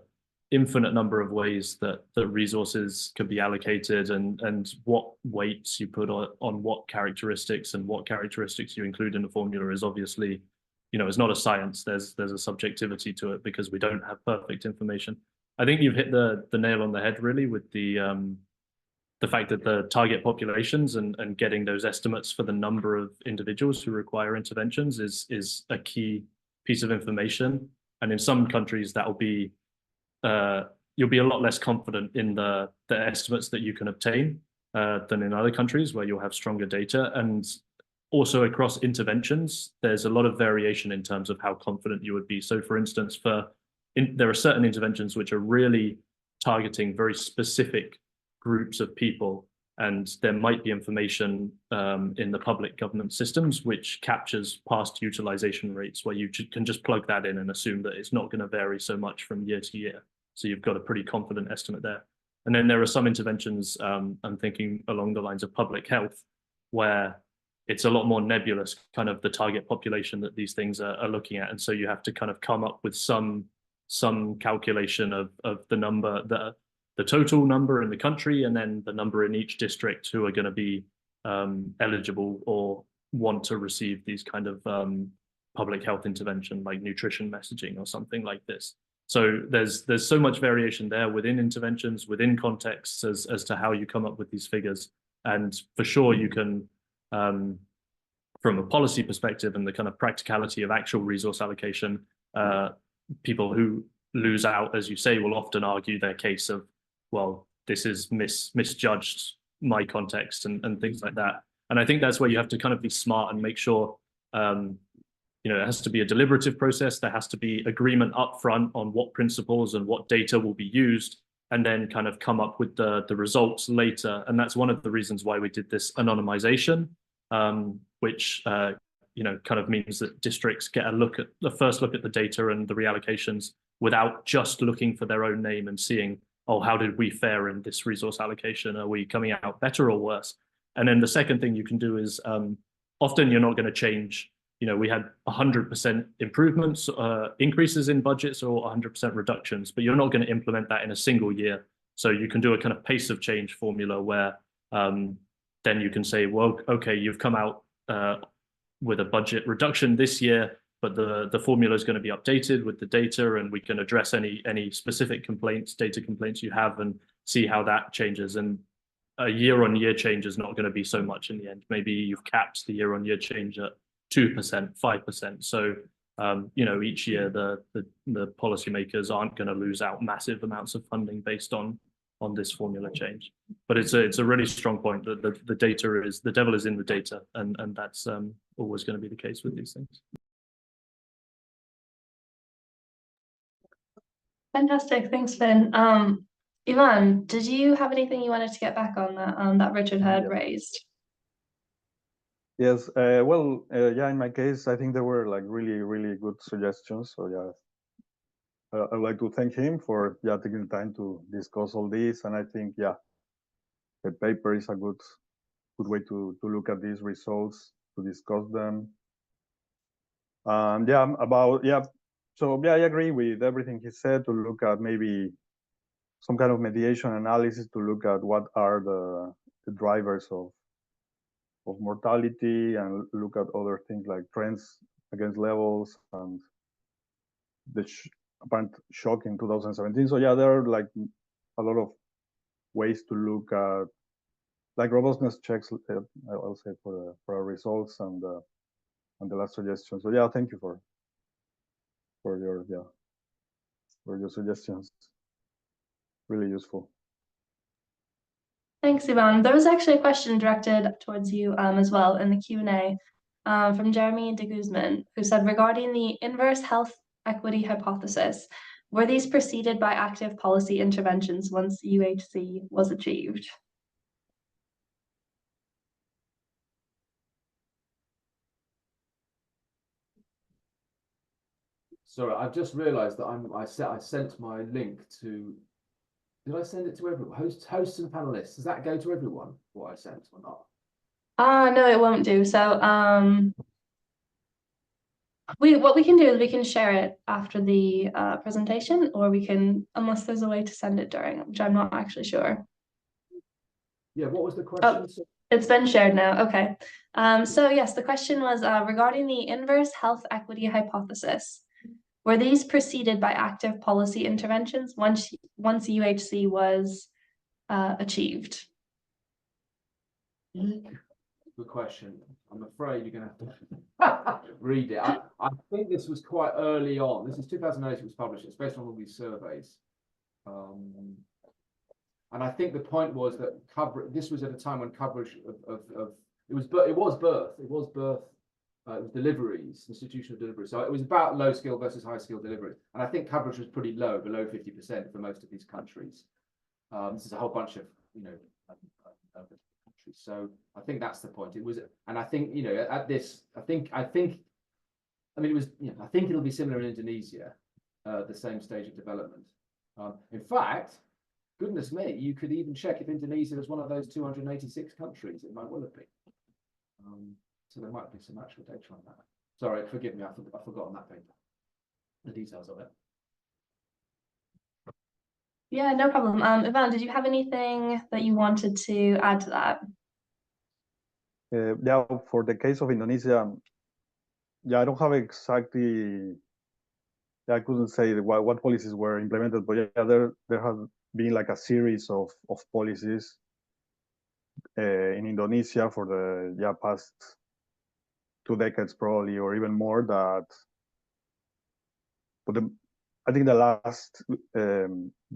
infinite number of ways that resources could be allocated, and what weights you put on what characteristics and what characteristics you include in the formula is obviously, it's not a science. There's a subjectivity to it because we don't have perfect information. I think you've hit the nail on the head really with the fact that the target populations and getting those estimates for the number of individuals who require interventions is a key piece of information. And in some countries that will be, you'll be a lot less confident in the estimates that you can obtain than in other countries where you'll have stronger data. And also across interventions, there's a lot of variation in terms of how confident you would be. So for instance, there are certain interventions which are really targeting very specific groups of people, and there might be information in the public government systems which captures past utilization rates, where you can just plug that in and assume that it's not going to vary so much from year to year. So you've got a pretty confident estimate there. And then there are some interventions, I'm thinking along the lines of public health, where it's a lot more nebulous, kind of the target population that these things are looking at. And so you have to kind of come up with some calculation of the number, the total number in the country, and then the number in each district who are going to be eligible or want to receive these kind of public health intervention, like nutrition messaging or something like this. So there's so much variation there within interventions, within contexts, as to how you come up with these figures. And for sure, you can, from a policy perspective and the kind of practicality of actual resource allocation, people who lose out, as you say, will often argue their case of, well, this is misjudged my context and things like that. And I think that's where you have to kind of be smart and make sure you know, it has to be a deliberative process. There has to be agreement upfront on what principles and what data will be used, and then kind of come up with the results later. And that's one of the reasons why we did this anonymization, which you know, kind of means that districts get the first look at the data and the reallocations without just looking for their own name and seeing, oh, how did we fare in this resource allocation? Are we coming out better or worse? And then the second thing you can do is often you're not going to change. You know, we had 100% improvements, increases in budgets or 100% reductions, but you're not going to implement that in a single year. So you can do a kind of pace of change formula where then you can say, well, okay, you've come out with a budget reduction this year, but the formula is going to be updated with the data, and we can address any specific complaints, data complaints you have, and see how that changes. And a year-on-year change is not going to be so much in the end. Maybe you've capped the year-on-year change at 2%, 5%. So you know, each year the policymakers aren't going to lose out massive amounts of funding based on this formula change. But it's a really strong point that the data is, the devil is in the data, and that's always going to be the case with these things. Fantastic, thanks, Finn. Ivan, did you have anything you wanted to get back on that Richard had raised? Yes, well, yeah, in my case, I think there were like really good suggestions. So yeah, I'd like to thank him for taking the time to discuss all this. And I think, yeah, the paper is a good way to look at these results, to discuss them. So yeah, I agree with everything he said, to look at maybe some kind of mediation analysis to look at what are the drivers of mortality, and look at other things like trends against levels and the apparent shock in 2017. So yeah, there are like a lot of ways to look at like robustness checks, I'll say, for our results and the last suggestion. So yeah, thank you for your suggestions. Really useful. Thanks, Ivan. There was actually a question directed towards you as well in the Q&A from Jeremy de Guzman, who said, regarding the inverse health equity hypothesis, were these preceded by active policy interventions once UHC was achieved? Sorry, I've just realised that I sent my link to. Did I send it to everyone? Hosts and panelists. Does that go to everyone? What I sent or not? No, it won't do. So what we can do is we can share it after the presentation, or we can, unless there's a way to send it during, which I'm not actually sure. Yeah, what was the question? Oh, it's been shared now. Okay. So yes, the question was regarding the inverse health equity hypothesis. Were these preceded by active policy interventions once UHC was achieved? Good question. I'm afraid you're going to have to read it. I think this was quite early on. This is 2008 it was published. It's based on all these surveys. And I think the point was that this was at a time when coverage it was deliveries, institutional delivery. So it was about low skill versus high skill delivery. And I think coverage was pretty low, below 50% for most of these countries. This is a whole bunch of, countries. So I think that's the point. It was, and I think, at this, I think it was, I think it'll be similar in Indonesia, the same stage of development. In fact, goodness me, you could even check if Indonesia was one of those 286 countries. It might well have been. So there might be some actual data on that. Sorry, forgive me, I've forgotten that paper, the details of it. Yeah, no problem. Ivan, did you have anything that you wanted to add to that? Yeah, for the case of Indonesia, I don't have exactly. I couldn't say what policies were implemented, but there has been like a series of policies in Indonesia for the past 2 decades probably, or even more. I think the last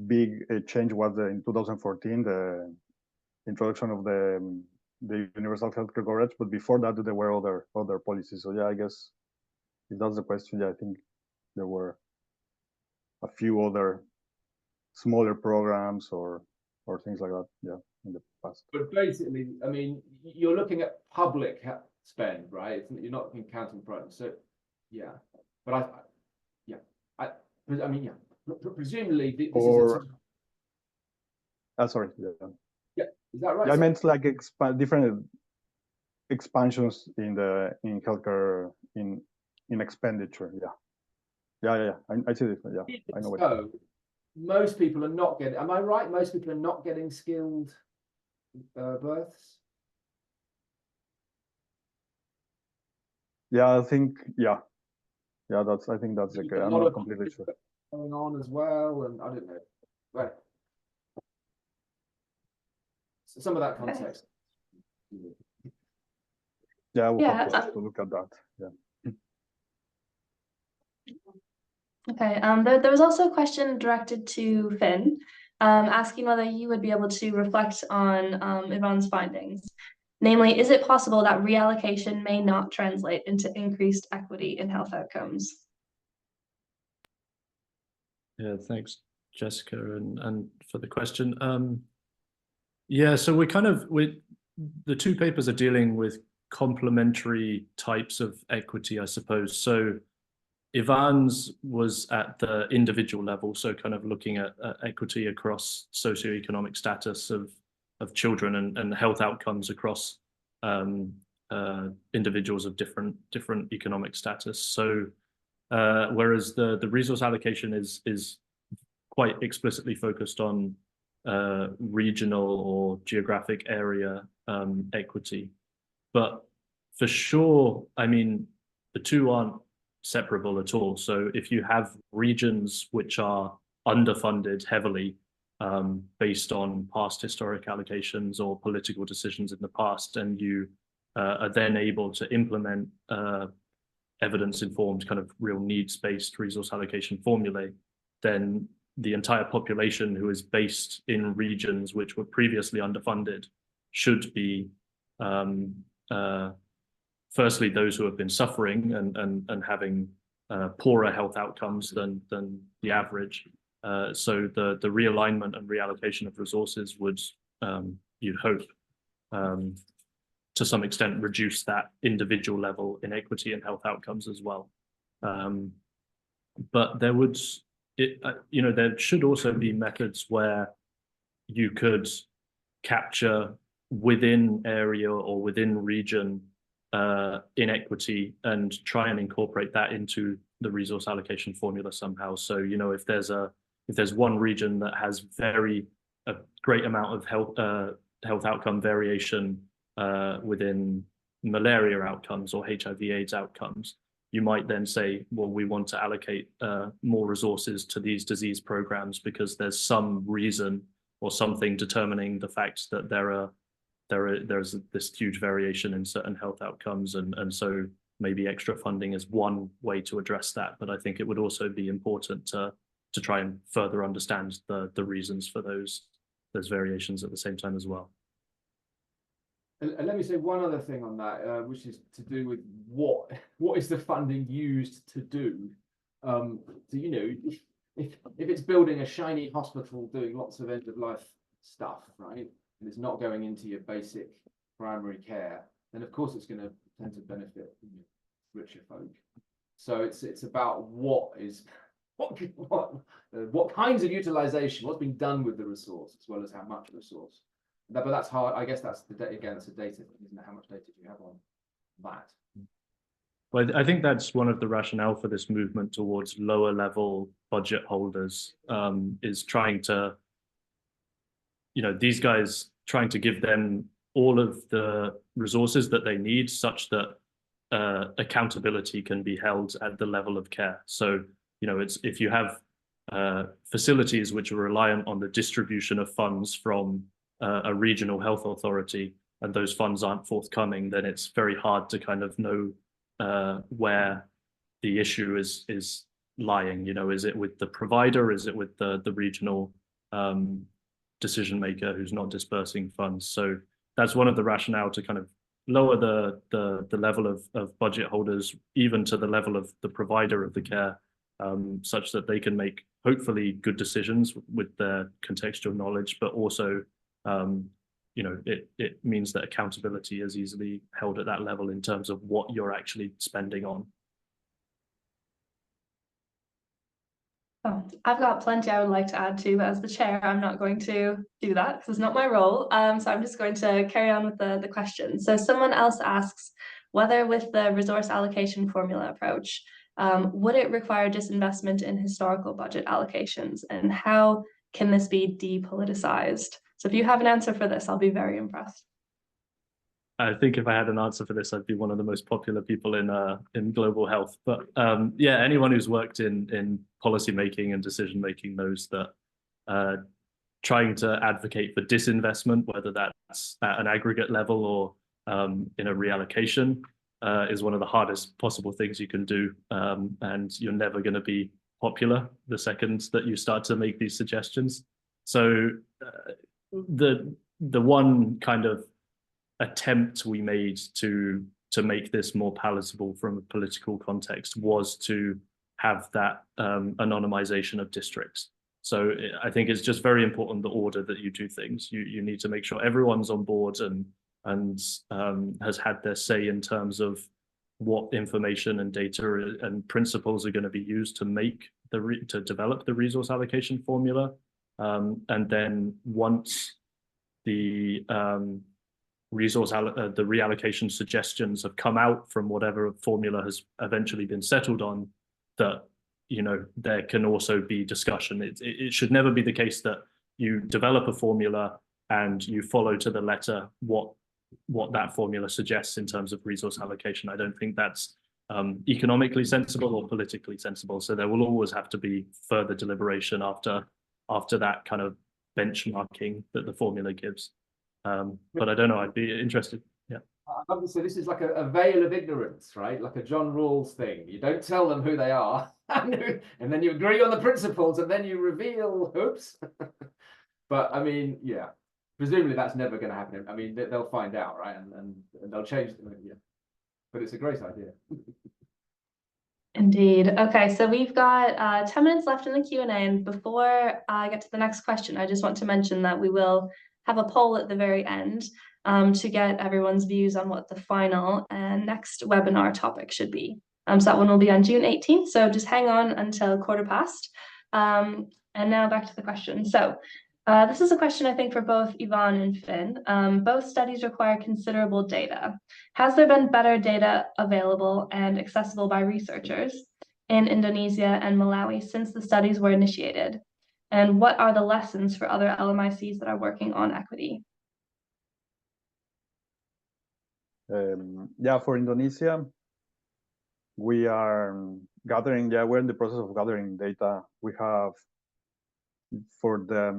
big change was in 2014, the introduction of the universal healthcare coverage. But before that, there were other policies. So yeah, I guess if that's the question, yeah, I think there were a few other smaller programs or things like that, yeah, in the past. But basically, I mean, you're looking at public spend, right? You're not counting private. So, yeah. But I mean, yeah. Presumably, this Or, is sorry, yeah. Yeah, is that right? Yeah, I meant like different expansions in healthcare in expenditure. Yeah. I see different. Yeah, I know what. So most people are not getting. Am I right? Most people are not getting skilled births. Yeah, I think that's. I think that's okay. I'm not completely sure. Going on as well, and I don't know. Right. So some of that context. Yeah, we'll Yeah, have to look at that. Yeah. Okay, there was also a question directed to Finn, asking whether you would be able to reflect on Yvonne's findings. Namely, is it possible that reallocation may not translate into increased equity in health outcomes? Yeah, thanks, Jessica, and for the question. Yeah, so the two papers are dealing with complementary types of equity, I suppose. So Ivan's was at the individual level, so kind of looking at equity across socioeconomic status of children and health outcomes across individuals of different economic status. So whereas the resource allocation is quite explicitly focused on regional or geographic area equity. But for sure, I mean, the two aren't separable at all. So if you have regions which are underfunded heavily based on past historic allocations or political decisions in the past, and you are then able to implement evidence-informed kind of real needs-based resource allocation formulae, then the entire population who is based in regions which were previously underfunded should be firstly those who have been suffering and having poorer health outcomes than the average. So the realignment and reallocation of resources would, you'd hope, to some extent reduce that individual level inequity in health outcomes as well. But there would, there should also be methods where you could capture within area or within region inequity and try and incorporate that into the resource allocation formula somehow. So, if there's one region that has a great amount of health outcome variation within malaria outcomes or HIV/AIDS outcomes, you might then say, well, we want to allocate more resources to these disease programs because there's some reason or something determining the fact that there's this huge variation in certain health outcomes, and so maybe extra funding is one way to address that. But I think it would also be important to try and further understand the reasons for those variations at the same time as well. And let me say one other thing on that, which is to do with what is the funding used to do. So if it's building a shiny hospital doing lots of end of life stuff, right, and it's not going into your basic primary care, then of course it's going to tend to benefit richer folk. So it's about what kinds of utilization, what's being done with the resource, as well as how much resource. But that's hard. I guess that's again, it's a data thing, isn't it? How much data do you have on that? Well, I think that's one of the rationale for this movement towards lower level budget holders, is trying to, these guys trying to give them all of the resources that they need such that accountability can be held at the level of care. So, it's if you have facilities which are reliant on the distribution of funds from a regional health authority, and those funds aren't forthcoming, then it's very hard to kind of know where the issue is lying. Is it with the provider? Is it with the regional decision maker who's not dispersing funds? So that's one of the rationale to kind of lower the level of budget holders, even to the level of the provider of the care, such that they can make hopefully good decisions with their contextual knowledge, but also it means that accountability is easily held at that level in terms of what you're actually spending on. Oh, I've got plenty I would like to add to, but as the chair, I'm not going to do that because it's not my role. So I'm just going to carry on with the question. So someone else asks whether with the resource allocation formula approach, would it require disinvestment in historical budget allocations, and how can this be depoliticized? So if you have an answer for this, I'll be very impressed. I think if I had an answer for this, I'd be one of the most popular people in global health. But yeah, anyone who's worked in policy making and decision making knows that trying to advocate for disinvestment, whether that's at an aggregate level or in a reallocation, is one of the hardest possible things you can do. And you're never going to be popular the second that you start to make these suggestions. So the one kind of attempt we made to make this more palatable from a political context was to have that anonymization of districts. So I think it's just very important the order that you do things. You need to make sure everyone's on board and has had their say in terms of what information and data and principles are going to be used to make to develop the resource allocation formula. And then once the reallocation suggestions have come out from whatever formula has eventually been settled on, that there can also be discussion. It should never be the case that you develop a formula and you follow to the letter what that formula suggests in terms of resource allocation. I don't think that's economically sensible or politically sensible. So there will always have to be further deliberation after that kind of benchmarking that the formula gives. But I don't know, I'd be interested. Yeah. So this is like a veil of ignorance, right? Like a John Rawls thing. You don't tell them who they are, and then you agree on the principles, and then you reveal, oops. But I mean, yeah, presumably that's never going to happen. I mean, they'll find out, right? And they'll change them. Yeah. But it's a great idea. Indeed. Okay, so we've got 10 minutes left in the Q&A, and before I get to the next question, I just want to mention that we will have a poll at the very end to get everyone's views on what the final and next webinar topic should be. So that one will be on June 18th, so just hang on until 1:15. And now back to the question. So this is a question, I think, for both Yvonne and Finn. Both studies require considerable data. Has there been better data available and accessible by researchers in Indonesia and Malawi since the studies were initiated? And what are the lessons for other LMICs that are working on equity? Yeah, for Indonesia, we are gathering, we're in the process of gathering data. We have, for the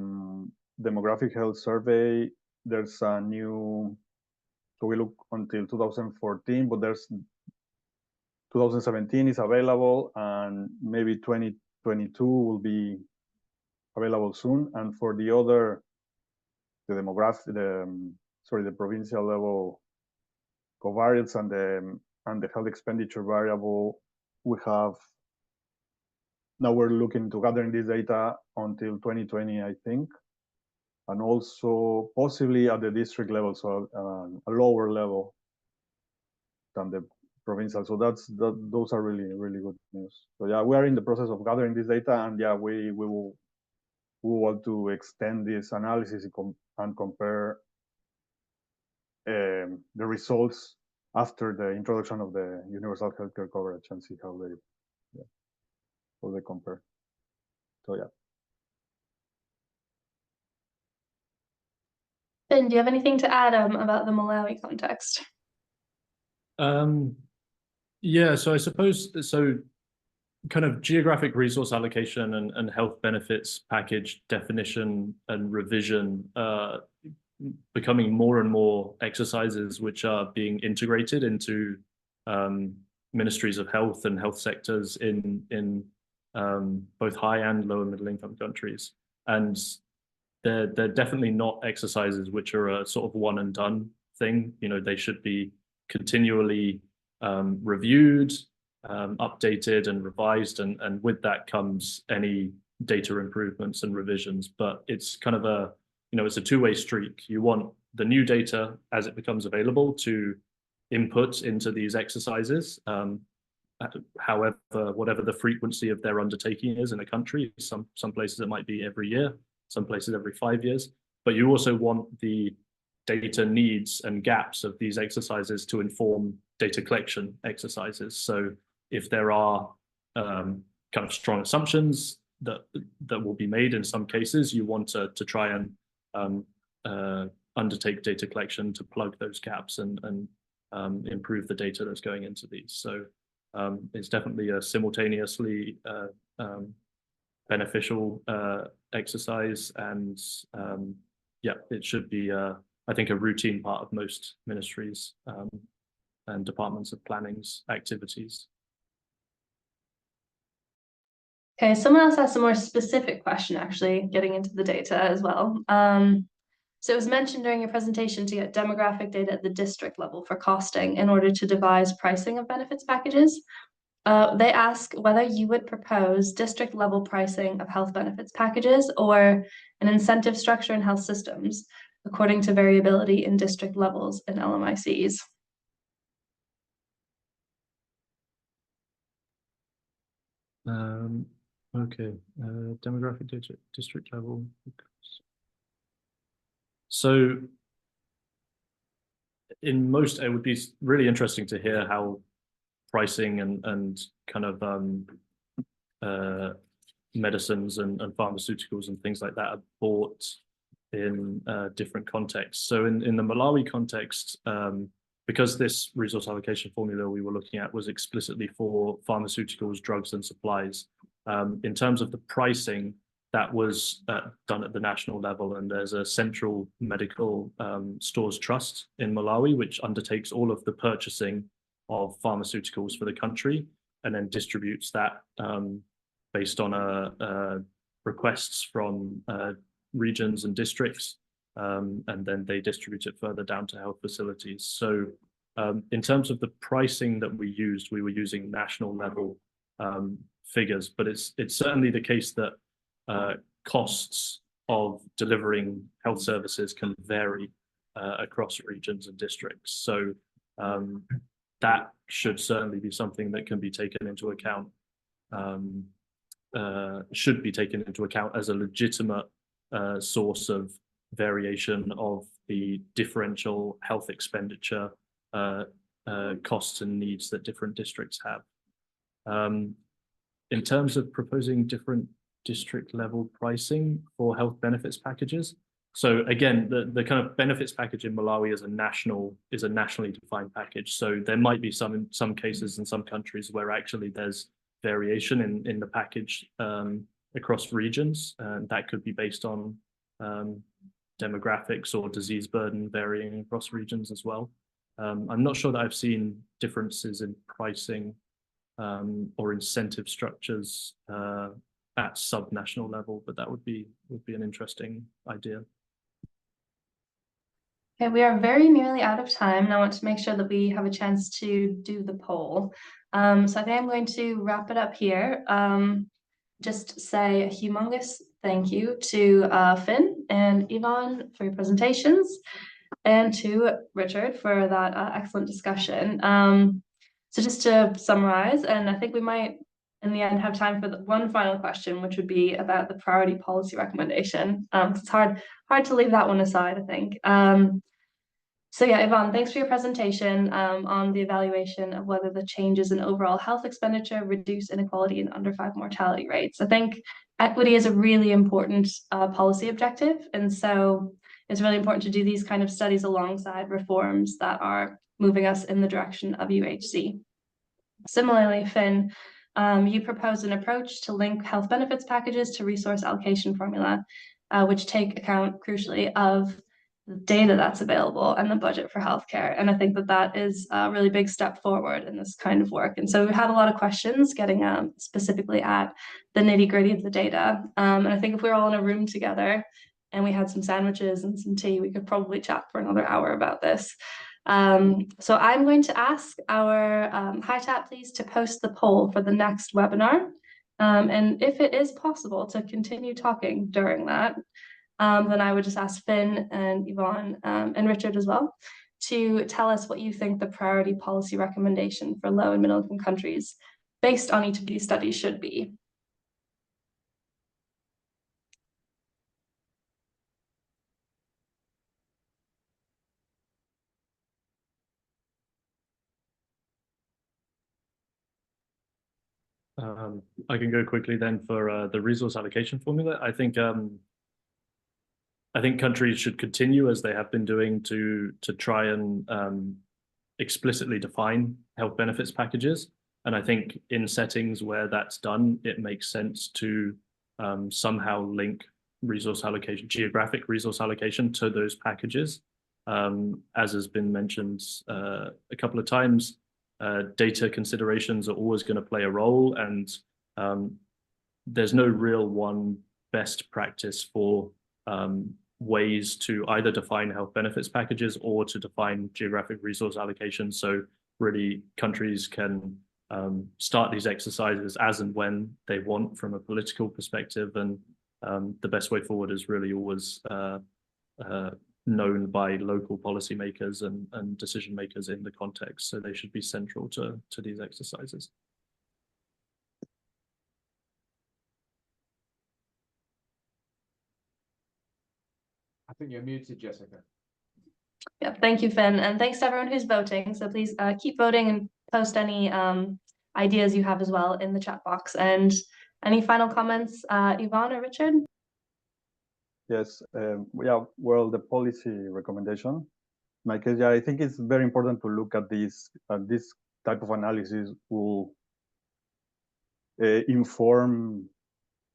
demographic health survey, there's a new, so we look until 2014, but there's 2017 is available, and maybe 2022 will be available soon. And for the other, the provincial level covariates and the health expenditure variable, now we're looking to gathering this data until 2020, I think, and also possibly at the district level, so a lower level than the provincial. So those are really, really good news. So yeah, we are in the process of gathering this data, and yeah, we want to extend this analysis and compare the results after the introduction of the universal healthcare coverage and see how they compare. So yeah. Ben, do you have anything to add about the Malawi context? Yeah, so I suppose, so kind of geographic resource allocation and health benefits package definition and revision becoming more and more exercises which are being integrated into ministries of health and health sectors in both high and low and middle income countries. And they're definitely not exercises which are a sort of one and done thing. They should be continually reviewed, updated and revised, and with that comes any data improvements and revisions. But it's kind of a, it's a two-way street. You want the new data as it becomes available to input into these exercises. However, whatever the frequency of their undertaking is in a country, some places it might be every year, some places every 5 years. But you also want the data needs and gaps of these exercises to inform data collection exercises. So if there are kind of strong assumptions that will be made in some cases, you want to try and undertake data collection to plug those gaps and improve the data that's going into these. So it's definitely a simultaneously beneficial exercise, and yeah, it should be, I think, a routine part of most ministries and departments of planning's activities. Okay, someone else asked a more specific question, actually, getting into the data as well. So it was mentioned during your presentation to get demographic data at the district level for costing in order to devise pricing of benefits packages. They ask whether you would propose district level pricing of health benefits packages or an incentive structure in health systems according to variability in district levels in LMICs. Okay, demographic data district level. So in most, it would be really interesting to hear how pricing and kind of medicines and pharmaceuticals and things like that are bought in different contexts. So in the Malawi context, because this resource allocation formula we were looking at was explicitly for pharmaceuticals, drugs and supplies, in terms of the pricing, that was done at the national level, and there's a central medical stores trust in Malawi which undertakes all of the purchasing of pharmaceuticals for the country and then distributes that based on requests from regions and districts, and then they distribute it further down to health facilities. So in terms of the pricing that we were using national level figures, but it's certainly the case that costs of delivering health services can vary across regions and districts. So that should certainly be something that can be taken into account, should be taken into account as a legitimate source of variation of the differential health expenditure costs and needs that different districts have. In terms of proposing different district level pricing for health benefits packages, so again, the kind of benefits package in Malawi is a nationally defined package. So there might be some cases in some countries where actually there's variation in the package across regions, and that could be based on demographics or disease burden varying across regions as well. I'm not sure that I've seen differences in pricing or incentive structures at sub-national level, but that would be an interesting idea. Okay, we are very nearly out of time, and I want to make sure that we have a chance to do the poll. So I think I'm going to wrap it up here. Just say a humongous thank you to Finn and Yvonne for your presentations, and to Richard for that excellent discussion. So just to summarize, and I think we might in the end have time for one final question, which would be about the priority policy recommendation. It's hard to leave that one aside, I think. So yeah, Yvonne, thanks for your presentation on the evaluation of whether the changes in overall health expenditure reduce inequality in under 5 mortality rates. I think equity is a really important policy objective, and so it's really important to do these kind of studies alongside reforms that are moving us in the direction of UHC. Similarly, Finn, you propose an approach to link health benefits packages to resource allocation formula, which take account crucially of the data that's available and the budget for healthcare. And I think that is a really big step forward in this kind of work. And so we had a lot of questions getting specifically at the nitty-gritty of the data. And I think if we were all in a room together and we had some sandwiches and some tea, we could probably chat for another hour about this. So I'm going to ask our HITAP please to post the poll for the next webinar. And if it is possible to continue talking during that, then I would just ask Finn and Yvonne and Richard as well to tell us what you think the priority policy recommendation for low and middle income countries based on each of these studies should be. I can go quickly then for the resource allocation formula. I think countries should continue as they have been doing to try and explicitly define health benefits packages. And I think in settings where that's done, it makes sense to somehow link resource allocation, geographic resource allocation to those packages. As has been mentioned a couple of times, data considerations are always going to play a role, and there's no real one best practice for ways to either define health benefits packages or to define geographic resource allocation. So really countries can start these exercises as and when they want from a political perspective, and the best way forward is really always known by local policymakers and decision makers in the context. So they should be central to these exercises. I think you're muted, Jessica. Yeah, thank you, Finn, and thanks to everyone who's voting. So please keep voting and post any ideas you have as well in the chat box. And any final comments, Yvonne or Richard? Yes, yeah, well, the policy recommendation. In my case, yeah, I think it's very important to look at this type of analysis will inform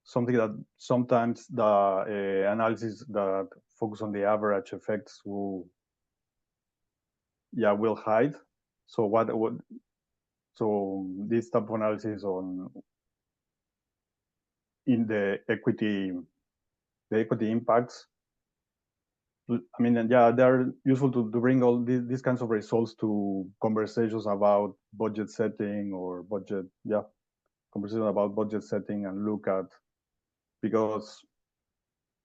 something that sometimes the analysis that focus on the average effects will hide. So so this type of analysis in the equity impacts, I mean, yeah, they're useful to bring all these kinds of results to conversations about budget setting or conversation about budget setting, and look at, because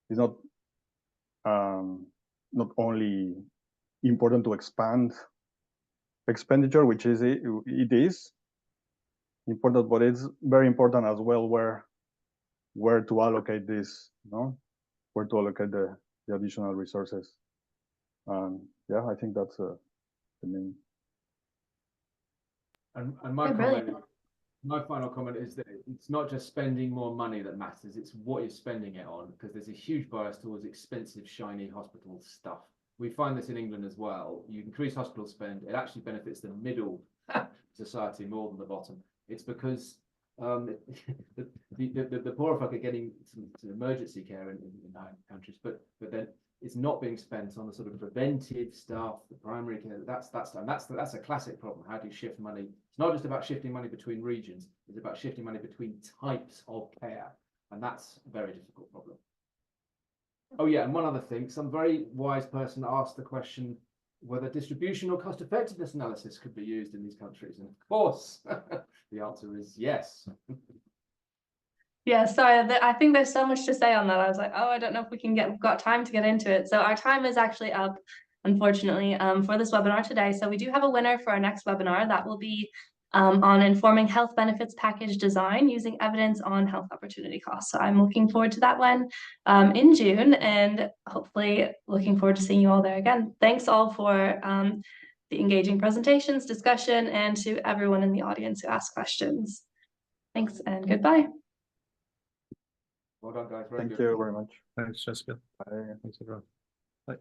it's not only important to expand expenditure, which is it is important, but it's very important as well where to allocate this, where to allocate the additional resources. Yeah, I think that's the main. And my final comment is that it's not just spending more money that matters, it's what you're spending it on, because there's a huge bias towards expensive, shiny hospital stuff. We find this in England as well. You increase hospital spend, it actually benefits the middle society more than the bottom. It's because the poorer folk are getting some emergency care in countries, but then it's not being spent on the sort of preventive stuff, the primary care. That's a classic problem. How do you shift money? It's not just about shifting money between regions. It's about shifting money between types of care, and that's a very difficult problem. Oh yeah, and one other thing. Some very wise person asked the question whether distribution or cost effectiveness analysis could be used in these countries, and of course, the answer is yes. Yeah, sorry, I think there's so much to say on that. I was like, oh, I don't know if we've got time to get into it. So our time is actually up, unfortunately, for this webinar today. So we do have a winner for our next webinar. That will be on informing health benefits package design using evidence on health opportunity costs. So I'm looking forward to that one in June, and hopefully looking forward to seeing you all there again. Thanks all for the engaging presentations, discussion, and to everyone in the audience who asked questions. Thanks and goodbye. Well done, guys. Thank you very much. Thanks, Jessica. Bye. Thanks, everyone. Bye.